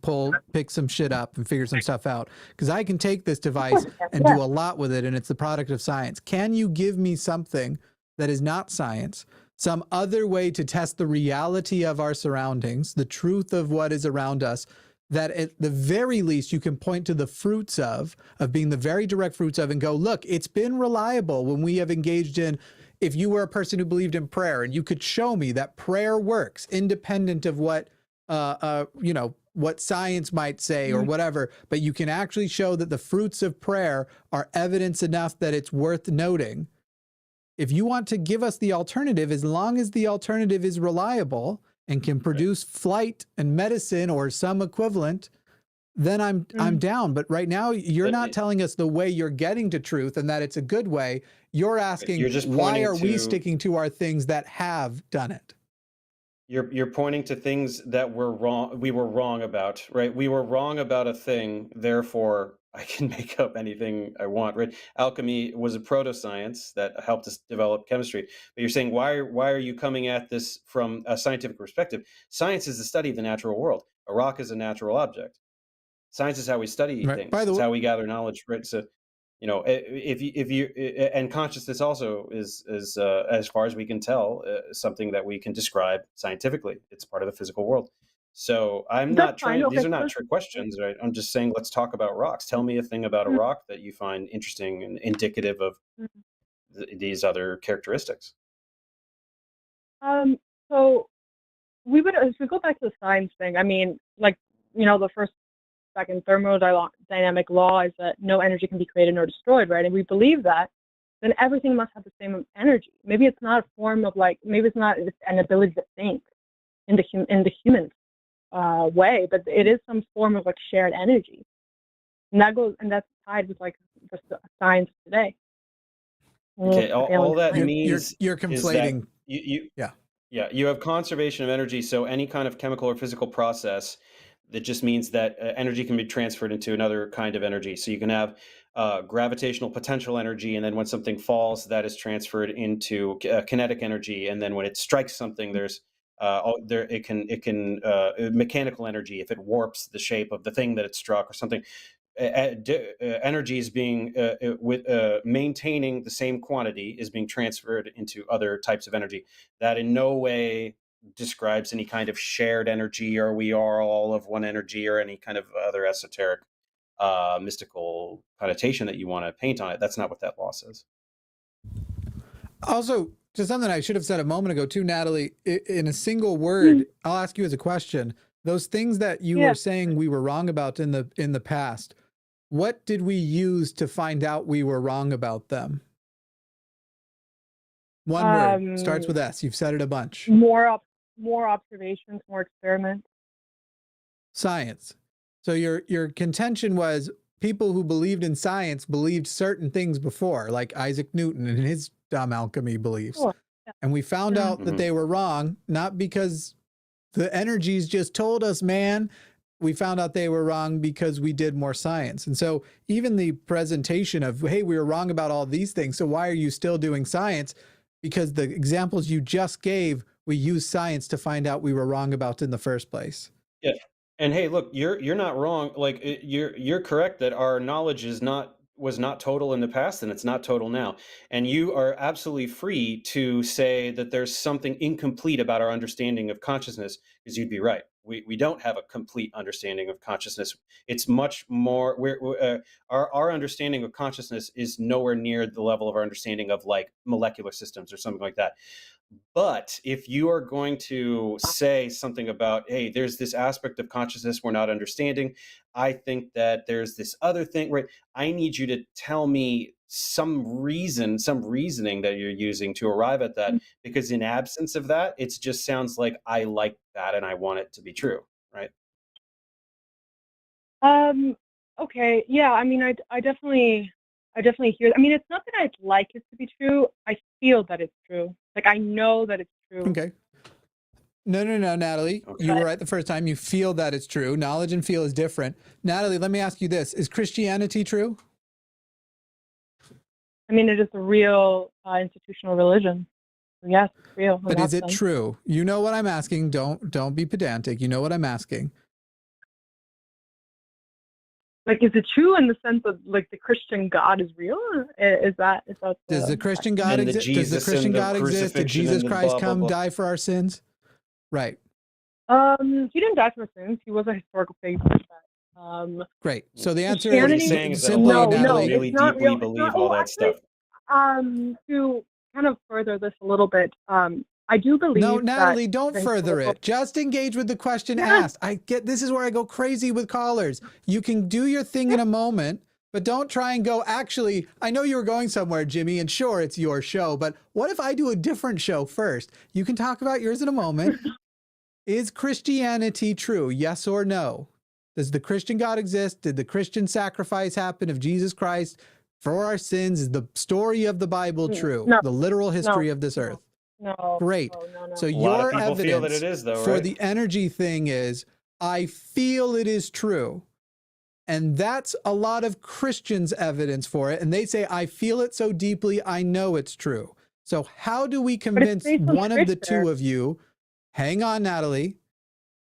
pick some shit up and figure some stuff out. Because I can take this device and do a lot with it, and it's the product of science. Can you give me something that is not science, some other way to test the reality of our surroundings, the truth of what is around us, that at the very least you can point to the fruits of being the very direct fruits of, and go, look, it's been reliable when we have engaged in, if you were a person who believed in prayer and you could show me that prayer works independent of what, what science might say or whatever, but you can actually show that the fruits of prayer are evidence enough that it's worth noting. If you want to give us the alternative, as long as the alternative is reliable and can produce flight and medicine or some equivalent, then I'm down. But right now, you're not telling us the way you're getting to truth and that it's a good way. You're asking, why are we sticking to our things that have done it? You're pointing to things that we were wrong about, right? We were wrong about a thing, therefore I can make up anything I want, right? Alchemy was a proto-science that helped us develop chemistry. But you're saying, why are you coming at this from a scientific perspective? Science is the study of the natural world. A rock is a natural object. Science is how we study things. It's how we gather knowledge, right? So, if you and consciousness also is as far as we can tell, something that we can describe scientifically. It's part of the physical world. So I'm not trying. These are not trick questions, right? I'm just saying, let's talk about rocks. Tell me a thing about a rock that you find interesting and indicative of these other characteristics. So if we go back to the science thing, I mean, like, the second thermodynamic law is that no energy can be created nor destroyed, right? And we believe that, then everything must have the same energy. Maybe it's not a form of maybe it's not an ability to think in the human way, but it is some form of shared energy, and that's tied with the science today. Okay, all that means you're conflating. Yeah, you have conservation of energy. So any kind of chemical or physical process, that just means that energy can be transferred into another kind of energy. So you can have gravitational potential energy, and then when something falls, that is transferred into kinetic energy, and then when it strikes something, there's mechanical energy if it warps the shape of the thing that it struck or something. Energy is being maintaining the same quantity is being transferred into other types of energy. That in no way describes any kind of shared energy, or we are all of one energy, or any kind of other esoteric mystical connotation that you want to paint on it. That's not what that law says. Also, to something I should have said a moment ago too, Natalie, in a single word, I'll ask you as a question, those things that you were saying we were wrong about in the past, what did we use to find out we were wrong about them? One word, starts with S. You've said it a bunch. More observations, more experiments. Science. So your contention was people who believed in science believed certain things before, like Isaac Newton and his dumb alchemy beliefs. Sure. Yeah. And we found out that they were wrong, not because the energies just told us, man. We found out they were wrong because we did more science. And so even the presentation of, hey, we were wrong about all these things, so why are you still doing science? Because the examples you just gave, we used science to find out we were wrong about in the first place. Yeah. And hey, look, you're not wrong. Like you're correct that our knowledge was not total in the past, and it's not total now. And you are absolutely free to say that there's something incomplete about our understanding of consciousness, because you'd be right. We don't have a complete understanding of consciousness. It's much more. Our understanding of consciousness is nowhere near the level of our understanding of like molecular systems or something like that. But if you are going to say something about, hey, there's this aspect of consciousness we're not understanding, I think that there's this other thing, right? I need you to tell me some reasoning that you're using to arrive at that, because in absence of that, it just sounds like I like that and I want it to be true, right? Okay. Yeah. I mean, I definitely hear. I mean, it's not that I'd like it to be true. I feel that it's true. Like I know that it's true. Okay. No, Natalie. Okay. You were right the first time. You feel that it's true. Knowledge and feel is different. Natalie, let me ask you this. Is Christianity true? I mean, it is a real institutional religion. Yes, it's real. But is it true? You know what I'm asking. Don't be pedantic. You know what I'm asking. Like, is it true in the sense that like the Christian God is real? Is that does the Christian God exist? Does the Christian God exist? Did Jesus Christ come die for our sins? Right. He didn't die for our sins. He was a historical figure. Great. So the answer is simply, Natalie, really deeply believe all that stuff. To kind of further this a little bit, I do believe. No, Natalie, don't further it. Just engage with the question asked. This is where I go crazy with callers. You can do your thing in a moment, but don't try and go, actually, I know you were going somewhere, Jimmy, and sure, it's your show, but what if I do a different show first? You can talk about yours in a moment. Is Christianity true? Yes or no? Does the Christian God exist? Did the Christian sacrifice happen of Jesus Christ for our sins? Is the story of the Bible true? No. The literal history of this earth? No. Great. No. So your evidence feel that it is, though, for right? the energy thing is, I feel it is true. And that's a lot of Christians' evidence for it. And they say, I feel it so deeply, I know it's true. So how do we convince one of the two of you? Hang on, Natalie.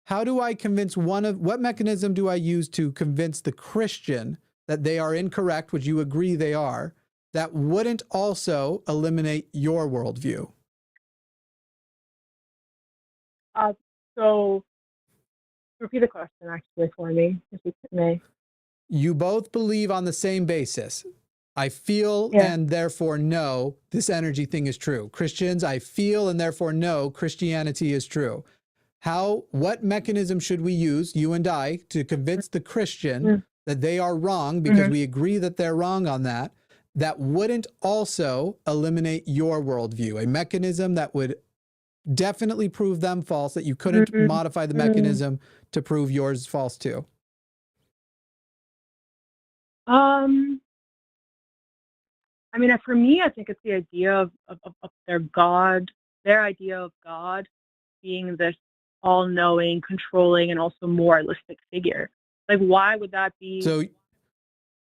How do I convince what mechanism do I use to convince the Christian that they are incorrect, which you agree they are, that wouldn't also eliminate your worldview? So repeat the question actually for me, if you may. You both believe on the same basis. I feel and therefore know this energy thing is true. Christians, I feel and therefore know Christianity is true. What mechanism should we use, you and I, to convince the Christian that they are wrong because we agree that they're wrong on that wouldn't also eliminate your worldview? A mechanism that would definitely prove them false, that you couldn't modify the mechanism to prove yours false too. I mean, for me, I think it's the idea of their God, their idea of God being this all-knowing, controlling, and also moralistic figure. Like, why would that be? So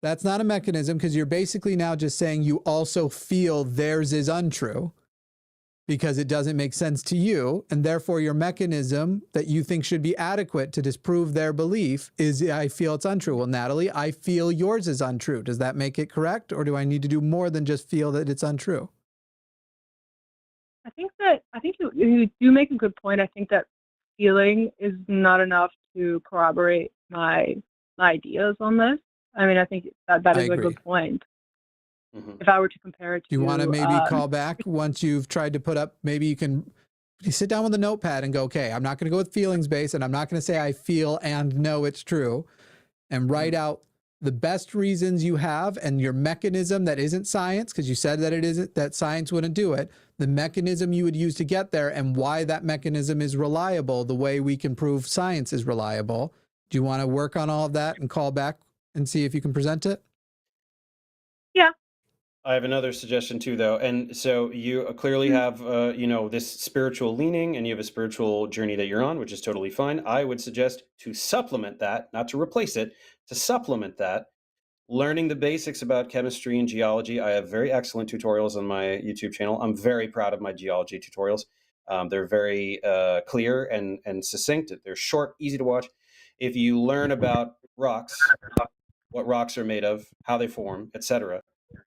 that's not a mechanism, because you're basically now just saying you also feel theirs is untrue because it doesn't make sense to you. And therefore your mechanism that you think should be adequate to disprove their belief is, I feel it's untrue. Well, Natalie, I feel yours is untrue. Does that make it correct? Or do I need to do more than just feel that it's untrue? I think you do make a good point. I think that feeling is not enough to corroborate my ideas on this. I mean, I think that is a good point. Mm-hmm. If I were to compare it to... Do you want to maybe call back once you've tried to put up, maybe you sit down with a notepad and go, okay, I'm not going to go with feelings based, and I'm not going to say I feel and know it's true, and write out the best reasons you have and your mechanism that isn't science, because you said that it isn't, that science wouldn't do it, the mechanism you would use to get there and why that mechanism is reliable the way we can prove science is reliable. Do you want to work on all of that and call back and see if you can present it? Yeah. I have another suggestion too, though. And so you clearly have, this spiritual leaning, and you have a spiritual journey that you're on, which is totally fine. I would suggest to supplement that, not to replace it, to supplement that, learning the basics about chemistry and geology. I have very excellent tutorials on my YouTube channel. I'm very proud of my geology tutorials. They're very clear and succinct. They're short, easy to watch. If you learn about rocks, what rocks are made of, how they form, etc.,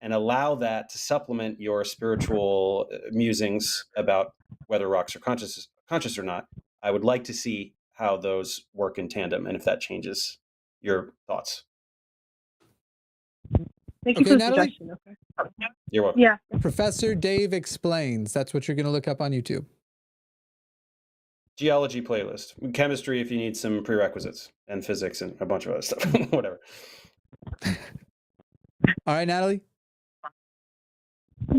and allow that to supplement your spiritual musings about whether rocks are conscious or not, I would like to see how those work in tandem and if that changes your thoughts. Thank you for the suggestion. Okay. You're welcome. Yeah. Professor Dave Explains. That's what you're going to look up on YouTube. Geology playlist. Chemistry if you need some prerequisites, and physics and a bunch of other stuff. Whatever. All right, Natalie.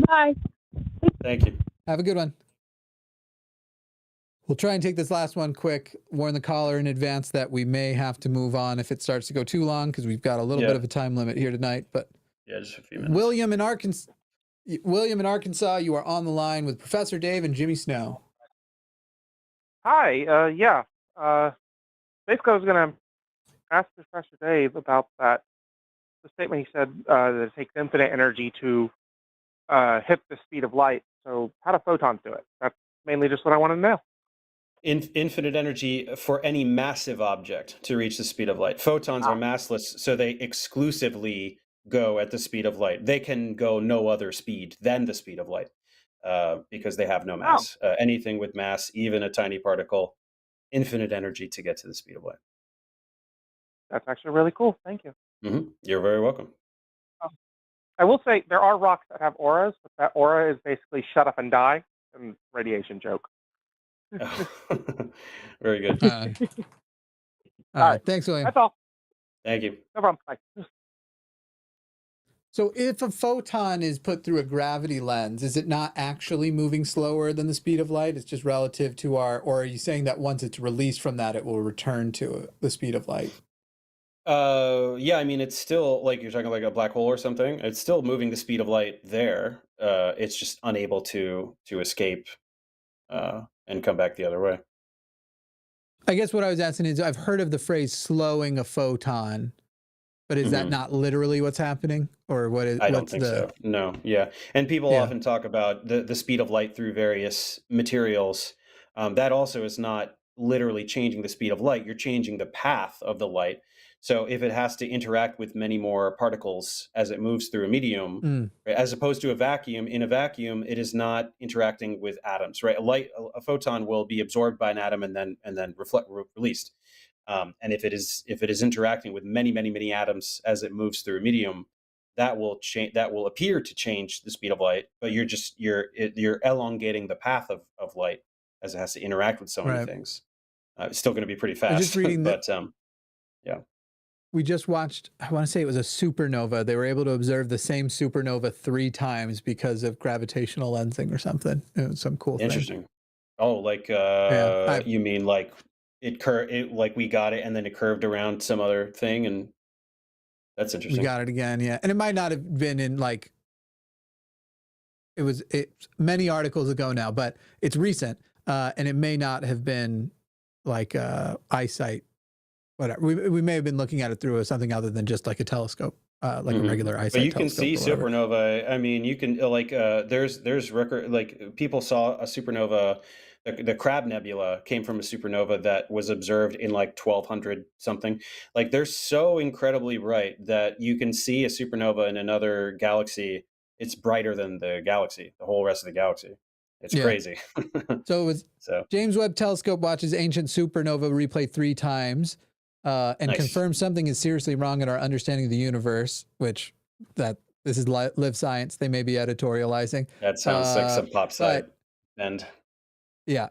Bye. Thank you. Have a good one. We'll try and take this last one quick. Warn the caller in advance that we may have to move on if it starts to go too long, because we've got a little bit of a time limit here tonight. But yeah, just a few minutes. William in Arkansas, you are on the line with Professor Dave and Jimmy Snow. Hi. Basically, I was going to ask Professor Dave about the statement he said that it takes infinite energy to hit the speed of light. So how do photons do it? That's mainly just what I want to know. Infinite energy for any massive object to reach the speed of light. Photons are massless, so they exclusively go at the speed of light. They can go no other speed than the speed of light because they have no mass. Anything with mass, even a tiny particle, infinite energy to get to the speed of light. That's actually really cool. Thank you. Mm-hmm. You're very welcome. I will say there are rocks that have auras, but that aura is basically shut up and die, and radiation joke. Very good. All right. Thanks, William. That's all. Thank you. No problem. Bye. So if a photon is put through a gravity lens, is it not actually moving slower than the speed of light? It's just relative to or are you saying that once it's released from that, it will return to the speed of light? Yeah, I mean, it's still like you're talking like a black hole or something. It's still moving the speed of light there. It's just unable to escape and come back the other way. I guess what I was asking is, I've heard of the phrase slowing a photon, but is that not literally what's happening, or what is? I don't think so. No, yeah, and people often talk about the speed of light through various materials. That also is not literally changing the speed of light. You're changing the path of the light. So if it has to interact with many more particles as it moves through a medium, as opposed to a vacuum, in a vacuum, it is not interacting with atoms, right? A photon will be absorbed by an atom and then released. And if it is interacting with many atoms as it moves through a medium, that will change. That will appear to change the speed of light, but you're elongating the path of light as it has to interact with so many things. It's still going to be pretty fast. Just reading but yeah. We just watched, I want to say it was a supernova. They were able to observe the same supernova 3 times because of gravitational lensing or something. It was some cool thing. Interesting. Oh, like you mean like like we got it and then it curved around some other thing, and that's interesting. We got it again, yeah. And it might not have been in it many articles ago now, but it's recent. and it may not have been like eyesight, whatever. We may have been looking at it through something other than just like a telescope, like a regular eyesight. But you can telescope see supernova. I mean, you can there's record, like people saw a supernova. The Crab Nebula came from a supernova that was observed in like 1200 something. Like they're so incredibly bright that you can see a supernova in another galaxy. It's brighter than the galaxy, the whole rest of the galaxy. It's crazy. So it was James Webb Telescope watches ancient supernova replay 3 times and confirms something is seriously wrong in our understanding of the universe, which this is Live Science. They may be editorializing. That sounds like some pop site. And yeah.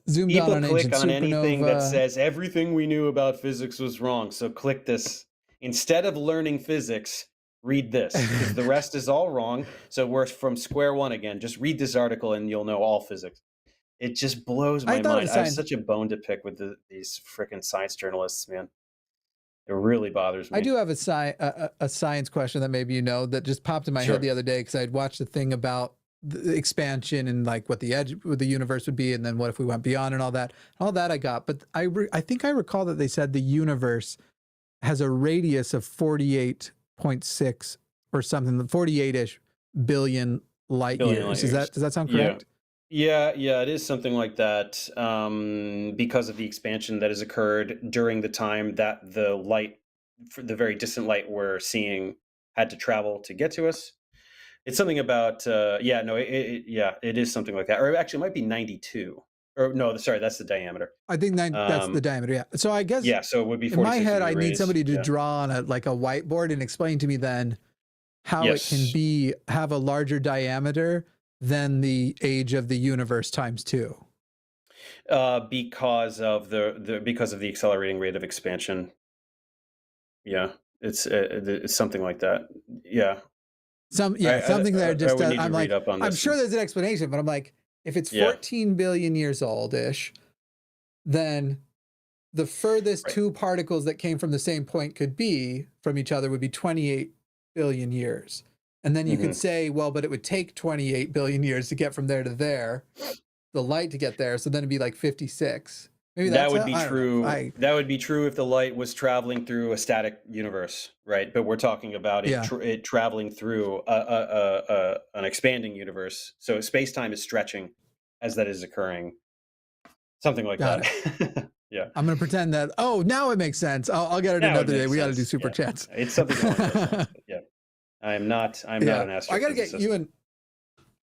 Zoomed people on click on supernova. anything that says everything we knew about physics was wrong. So click this. Instead of learning physics, read this, because the rest is all wrong. So we're from square one again. Just read this article and you'll know all physics. It just blows my mind. I have such a bone to pick with these freaking science journalists, man. It really bothers me. I do have a science question that maybe you know that just popped in my head the other day, because I'd watched a thing about the expansion and like what the edge of the universe would be, and then what if we went beyond and all that. All that I got, but I think I recall that they said the universe has a radius of 48.6 or something, 48-ish billion light years. Does that sound correct? Yeah, it is something like that, because of the expansion that has occurred during the time that the very distant light we're seeing had to travel to get to us. It's something about, it is something like that. Or actually, it might be 92. Or no, sorry, that's the diameter. I think that's the diameter, yeah. So I guess so it would be 46 in my head, I degrees. need somebody to draw on a whiteboard and explain to me then how it can have a larger diameter than the age of the universe times 2. Because of the accelerating rate of expansion. Yeah, it's something like that. Yeah. Something that just I'm like, I'm sure there's an explanation, but I'm like, if it's 14 billion years old-ish, then the furthest 2 particles that came from the same point could be from each other would be 28 billion years. And then you could say, well, but it would take 28 billion years to get from there to there, the light to get there. So then it'd be like 56. Maybe that would be true. That would be true if the light was traveling through a static universe, right? But we're talking about it traveling through an expanding universe. So space-time is stretching as that is occurring. Something like that. Yeah. I'm going to pretend that, now it makes sense. I'll get it another day. We got to do super chats. It's something along those lines. Yeah. I'm not an astrophysicist. I got to get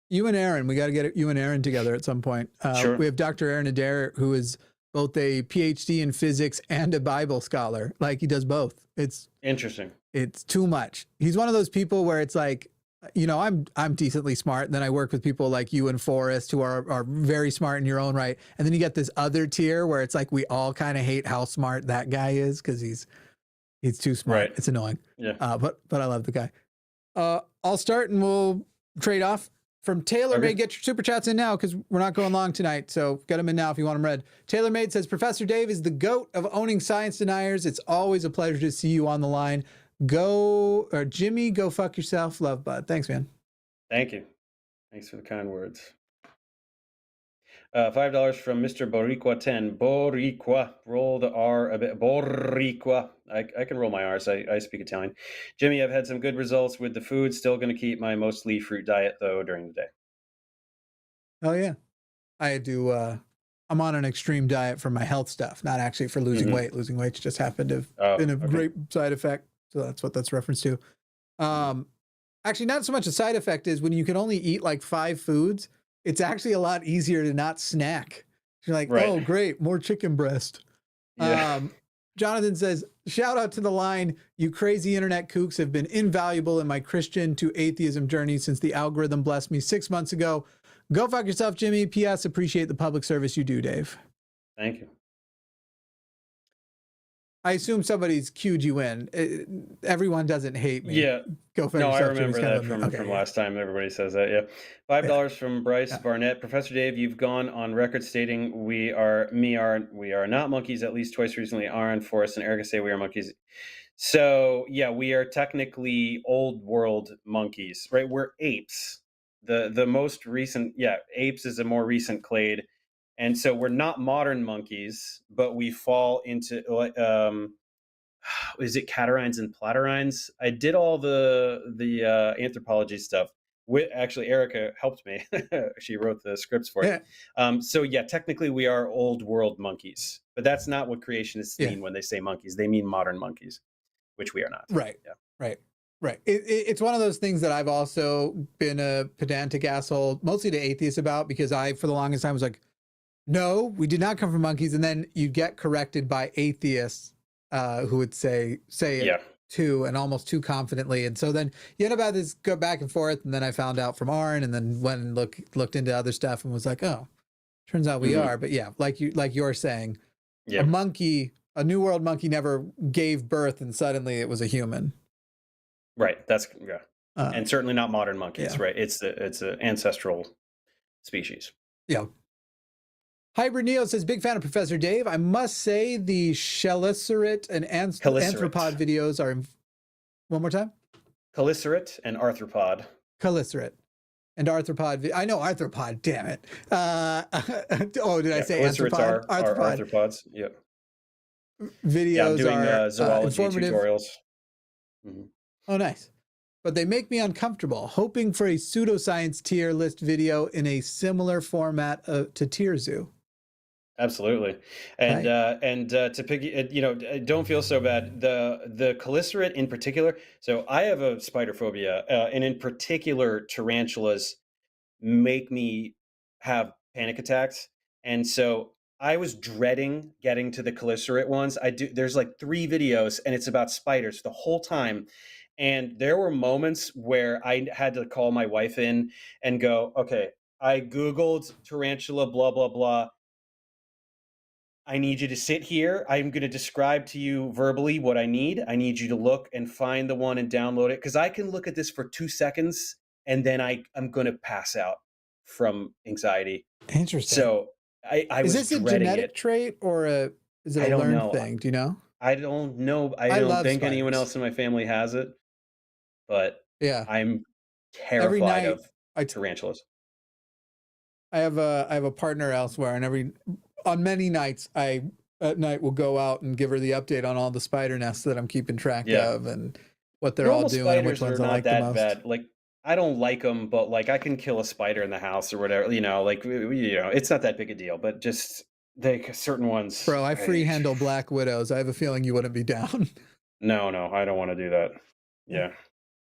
you and Aaron. We got to get you and Aaron together at some point. Sure. We have Dr. Aaron Adair, who is both a PhD in physics and a Bible scholar. Like, he does both. It's interesting. It's too much. He's one of those people where it's like, I'm decently smart. And then I work with people like you and Forrest, who are very smart in your own right. And then you get this other tier where it's like we all kind of hate how smart that guy is because he's too smart. Right. It's annoying. Yeah. But I love the guy. I'll start and we'll trade off. From TaylorMade, get your super chats in now because we're not going long tonight. So get them in now if you want them read. TaylorMade says, Professor Dave is the GOAT of owning science deniers. It's always a pleasure to see you on the line. Jimmy, go fuck yourself. Love, bud. Thanks, man. Thank you. Thanks for the kind words. $5 from Mr. Boricua 10. Boricua. Roll the R a bit. Boricua. I can roll my R's. I speak Italian. Jimmy, I've had some good results with the food. Still going to keep my mostly fruit diet, though, during the day. Oh, yeah. I do. I'm on an extreme diet for my health stuff, not actually for losing weight. Losing weight just happened to have been a great side effect. So that's what that's referenced to. Actually, not so much a side effect is when you can only eat like 5 foods, it's actually a lot easier to not snack. You're like, oh, great, more chicken breast. Yeah. Jonathan says, shout out to the line. You crazy internet kooks have been invaluable in my Christian to atheism journey since the algorithm blessed me 6 months ago. Go fuck yourself, Jimmy. P.S. Appreciate the public service you do, Dave. Thank you. I assume somebody's cued you in. Everyone doesn't hate me. Yeah. Go for yourself. I remember that from last time. Everybody says that. Yeah. $5 from Bryce Barnett. Professor Dave, you've gone on record stating we are not monkeys. At least twice recently, Aron, Forrest, and Erika say we are monkeys. So yeah, we are technically old world monkeys, right? We're apes. The most recent, apes is a more recent clade. And so we're not modern monkeys, but we fall into is it catarrhines and platyrhines? I did all the anthropology stuff. Actually, Erika helped me. She wrote the scripts for it. So yeah, technically we are old world monkeys, but that's not what creationists mean when they say monkeys. They mean modern monkeys, which we are not. Right. Yeah. Right. It's one of those things that I've also been a pedantic asshole, mostly to atheists about, because I, for the longest time, was like, no, we did not come from monkeys. And then you get corrected by atheists who would say it too, and almost too confidently. And so then you end up having this go back and forth. And then I found out from Aron, and then went and looked into other stuff and was like, oh, turns out we are. But yeah, like you're saying, a monkey, a New World monkey never gave birth and suddenly it was a human. Right. That's and certainly not modern monkeys. Right. It's an ancestral species. Yeah. Hybrid Neo says, big fan of Professor Dave. I must say the chelicerates and anthropod videos are, one more time? Chelicerates and arthropod. Chelicerates and arthropod. I know arthropod, damn it. Did I say anthropod? Are arthropods. Yep. Videos I'm doing zoology tutorials. Oh, nice. But they make me uncomfortable, hoping for a pseudoscience tier list video in a similar format to Tier Zoo. Absolutely. And to piggy, don't feel so bad. The chelicerate in particular. So I have a spider phobia, and in particular, tarantulas make me have panic attacks. And so I was dreading getting to the chelicerate ones. There's like 3 videos, and it's about spiders the whole time. And there were moments where I had to call my wife in and go, okay, I Googled tarantula, blah, blah, blah. I need you to sit here. I'm going to describe to you verbally what I need. I need you to look and find the one and download it, because I can look at this for 2 seconds and then I'm going to pass out from anxiety. Interesting. So I was Is this a genetic trait or is it a learned thing? Do you know? I don't know. I don't think anyone else in my family has it, but I'm terrified of tarantulas. I have a partner elsewhere, and on many nights I at night will go out and give her the update on all the spider nests that I'm keeping track of and what they're all doing and which ones I like the most. Bad. Like, I don't like them, but like I can kill a spider in the house or whatever, it's not that big a deal, but just certain ones. Bro, I free handle black widows. I have a feeling you wouldn't be down. No, I don't want to do that. Yeah.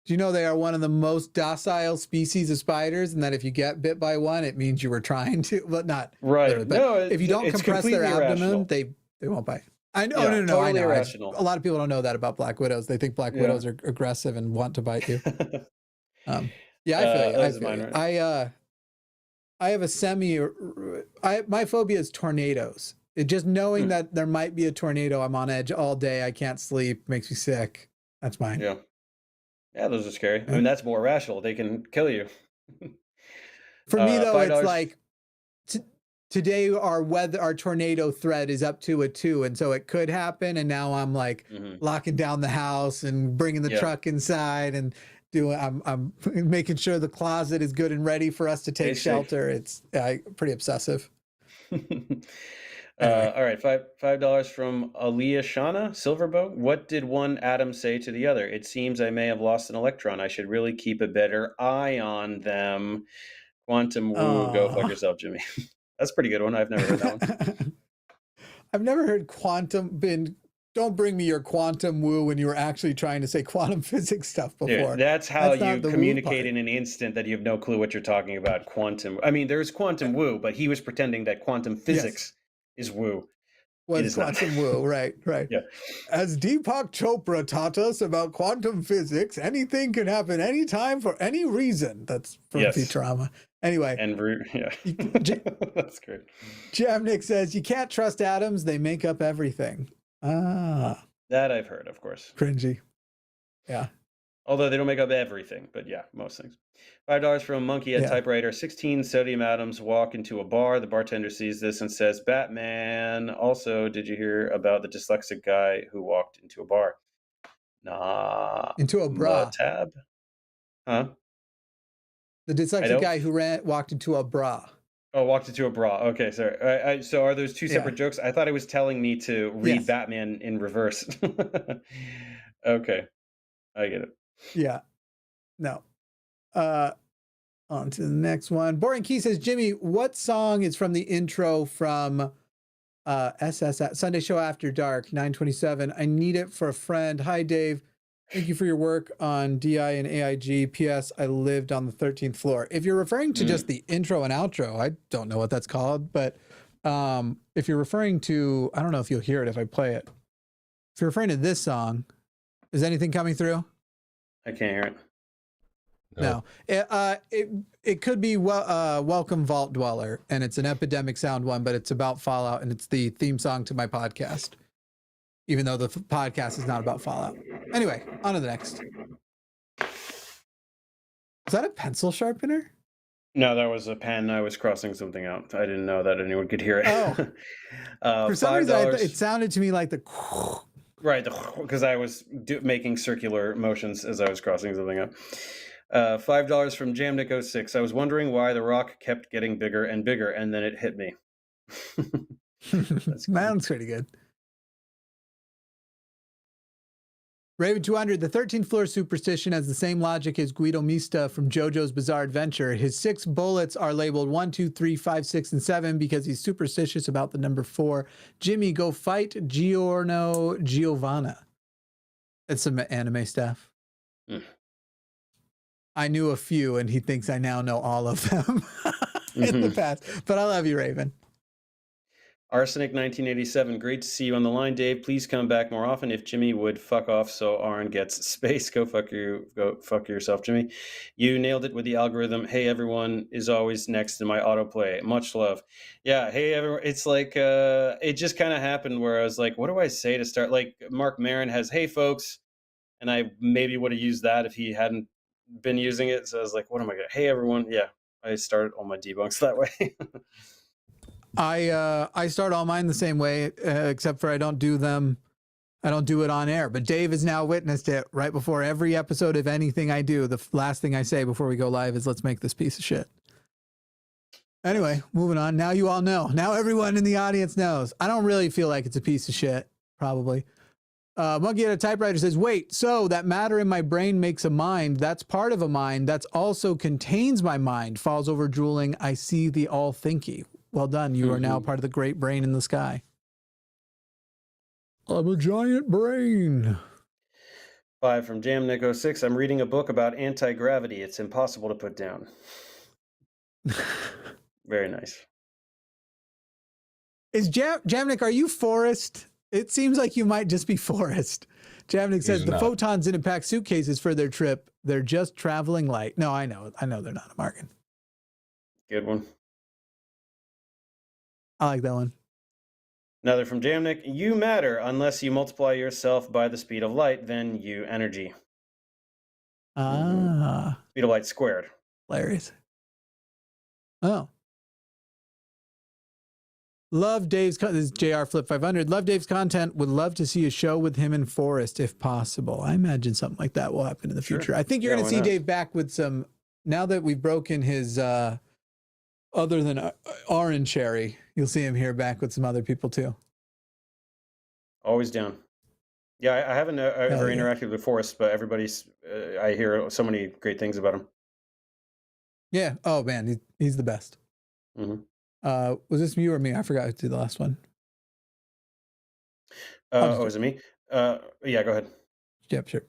Do you know they are one of the most docile species of spiders, and that if you get bit by one, it means you were trying to, but not right. No, if you don't compress their abdomen, they won't bite. I know, no, totally I know. Irrational. A lot of people don't know that about black widows. They think black widows are aggressive and want to bite you. I feel you. I have a my phobia is tornadoes. Just knowing that there might be a tornado, I'm on edge all day. I can't sleep, makes me sick. That's mine. Yeah, those are scary. I mean, that's more rational. They can kill you. For me, though, it's like today our tornado threat is up to a 2, and so it could happen. And now I'm like locking down the house and bringing the truck inside and I'm making sure the closet is good and ready for us to take shelter. It's pretty obsessive. Anyway. All right, $5 from Aliyah Shana Silverboat. What did one atom say to the other? It seems I may have lost an electron. I should really keep a better eye on them. Quantum woo. Go fuck yourself, Jimmy. That's a pretty good one. I've never heard that one. I've never heard quantum. Don't bring me your quantum woo when you were actually trying to say quantum physics stuff before. Dude, that's how you communicate in an instant that you have no clue what you're talking about. Quantum. I mean, there's quantum woo, but he was pretending that quantum physics is woo. Was quantum woo, right. Yeah. As Deepak Chopra taught us about quantum physics, anything can happen anytime for any reason. That's from Futurama. Anyway. That's great. Jamnik says, you can't trust atoms. They make up everything. That I've heard, of course. Cringy. Yeah. Although they don't make up everything, but yeah, most things. $5 from Monkey at Typewriter. 16 sodium atoms walk into a bar. The bartender sees this and says, Batman. Also, did you hear about the dyslexic guy who walked into a bar? Nah. Into a bra. Tab? Huh? The dyslexic guy who walked into a bra. Oh, walked into a bra. Okay, sorry. So are those two separate jokes? I thought it was telling me to read Batman in reverse. Okay, I get it. Yeah. No. On to the next one. Boring Key says, Jimmy, what song is from the intro from SS Sunday Show After Dark 927? I need it for a friend. Hi, Dave. Thank you for your work on DI and AIG. P.S. I lived on the 13th floor. If you're referring to just the intro and outro, I don't know what that's called, but if you're referring to, I don't know if you'll hear it if I play it. If you're referring to this song, is anything coming through? I can't hear it. No. It could be Welcome Vault Dweller, and it's an Epidemic Sound one, but it's about Fallout, and it's the theme song to my podcast, even though the podcast is not about Fallout. Anyway, on to the next. Is that a pencil sharpener? No, that was a pen. I was crossing something out. I didn't know that anyone could hear it. Oh. For some reason, it sounded to me like the... Right, because I was making circular motions as I was crossing something out. $5 from Jamnick06. I was wondering why the rock kept getting bigger and bigger, and then it hit me. Sounds pretty good. Raven 200, the 13th floor superstition has the same logic as Guido Mista from JoJo's Bizarre Adventure. His 6 bullets are labeled 1, 2, 3, 5, 6, and 7 because he's superstitious about the number 4. Jimmy, go fight Giorno Giovanna. It's some anime stuff. I knew a few, and he thinks I now know all of them in the past. But I love you, Raven. Arsenic 1987, great to see you on the line, Dave. Please come back more often. If Jimmy would fuck off so Aron gets space, go fuck yourself, Jimmy. You nailed it with the algorithm. Hey, everyone is always next in my autoplay. Much love. Yeah, hey, everyone. It's like, it just kind of happened where I was like, what do I say to start? Like, Mark Maron has, hey, folks. And I maybe would have used that if he hadn't been using it. So I was like, what am I going to, hey, everyone. Yeah, I started all my debunks that way. I start all mine the same way, except for I don't do it on air. But Dave has now witnessed it right before every episode of anything I do. The last thing I say before we go live is, let's make this piece of shit. Anyway, moving on. Now you all know. Now everyone in the audience knows. I don't really feel like it's a piece of shit, probably. Monkey at a Typewriter says, wait, so that matter in my brain makes a mind. That's part of a mind. That's also contains my mind. Falls over drooling. I see the all thinky. Well done. You are now part of the great brain in the sky. I'm a giant brain. 5 from Jamnick06. I'm reading a book about anti-gravity. It's impossible to put down. Very nice. Is Jamnick, are you Forrest? It seems like you might just be Forrest. Jamnick says the photons didn't pack suitcases for their trip. They're just traveling light. No, I know they're not, Markin. Good one. I like that one. Another from Jamnick. You matter unless you multiply yourself by the speed of light, then you energy. Speed of light squared. Hilarious. Oh. Love Dave's, this is JR Flip 500. Love Dave's content. Would love to see a show with him and Forrest if possible. I imagine something like that will happen in the future. I think you're going to see Dave back with some, now that we've broken his, other than Orange Cherry, you'll see him here back with some other people too. Always down. Yeah, I haven't ever interacted with Forrest, but everybody's, I hear so many great things about him. Yeah. Oh man, he's the best. Was this you or me? I forgot to do the last one. Is it me? Yeah, go ahead. Yep, sure.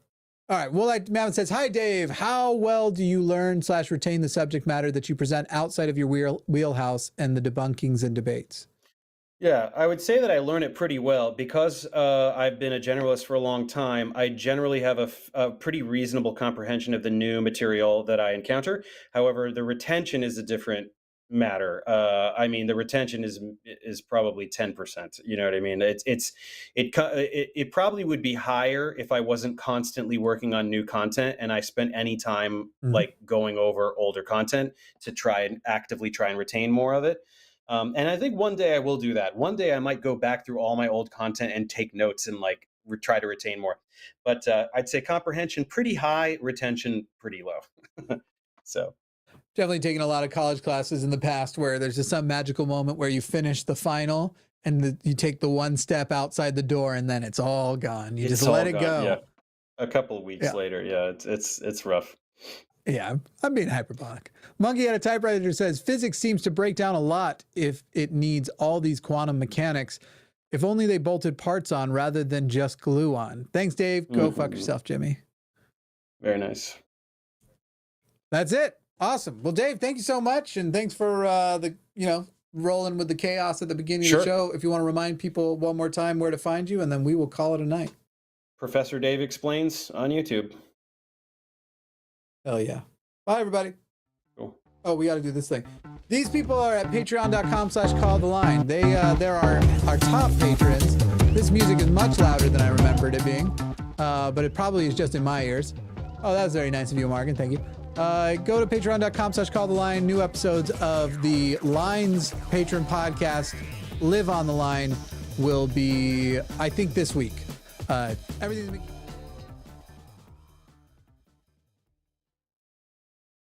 All right. Well, like Matt says, hi, Dave. How well do you learn / retain the subject matter that you present outside of your wheelhouse and the debunkings and debates? Yeah, I would say that I learn it pretty well because I've been a generalist for a long time. I generally have a pretty reasonable comprehension of the new material that I encounter. However, the retention is a different matter. I mean, the retention is probably 10%. You know what I mean? It probably would be higher if I wasn't constantly working on new content and I spent any time like going over older content to actively try and retain more of it. And I think one day I will do that. One day I might go back through all my old content and take notes and like try to retain more. But I'd say comprehension pretty high, retention pretty low. So. Definitely taken a lot of college classes in the past where there's just some magical moment where you finish the final and you take the one step outside the door and then it's all gone. You just let it go. Yeah. A couple of weeks later. Yeah. It's rough. Yeah. I'm being hyperbolic. Monkey at a typewriter says physics seems to break down a lot if it needs all these quantum mechanics. If only they bolted parts on rather than just glue on. Thanks, Dave. Go fuck yourself, Jimmy. Very nice. That's it. Awesome. Well, Dave, thank you so much. And thanks for rolling with the chaos at the beginning of the show. If you want to remind people one more time where to find you, and then we will call it a night. Professor Dave Explains on YouTube. Hell yeah. Bye, everybody. Cool. Oh, we got to do this thing. These people are at patreon.com/calltheline. They're our top patrons. This music is much louder than I remembered it being, but it probably is just in my ears. Oh, that was very nice of you, Morgan. Thank you. Go to patreon.com/calltheline. New episodes of the Lines patron podcast, Live on the Line, will be, I think, this week. Everything's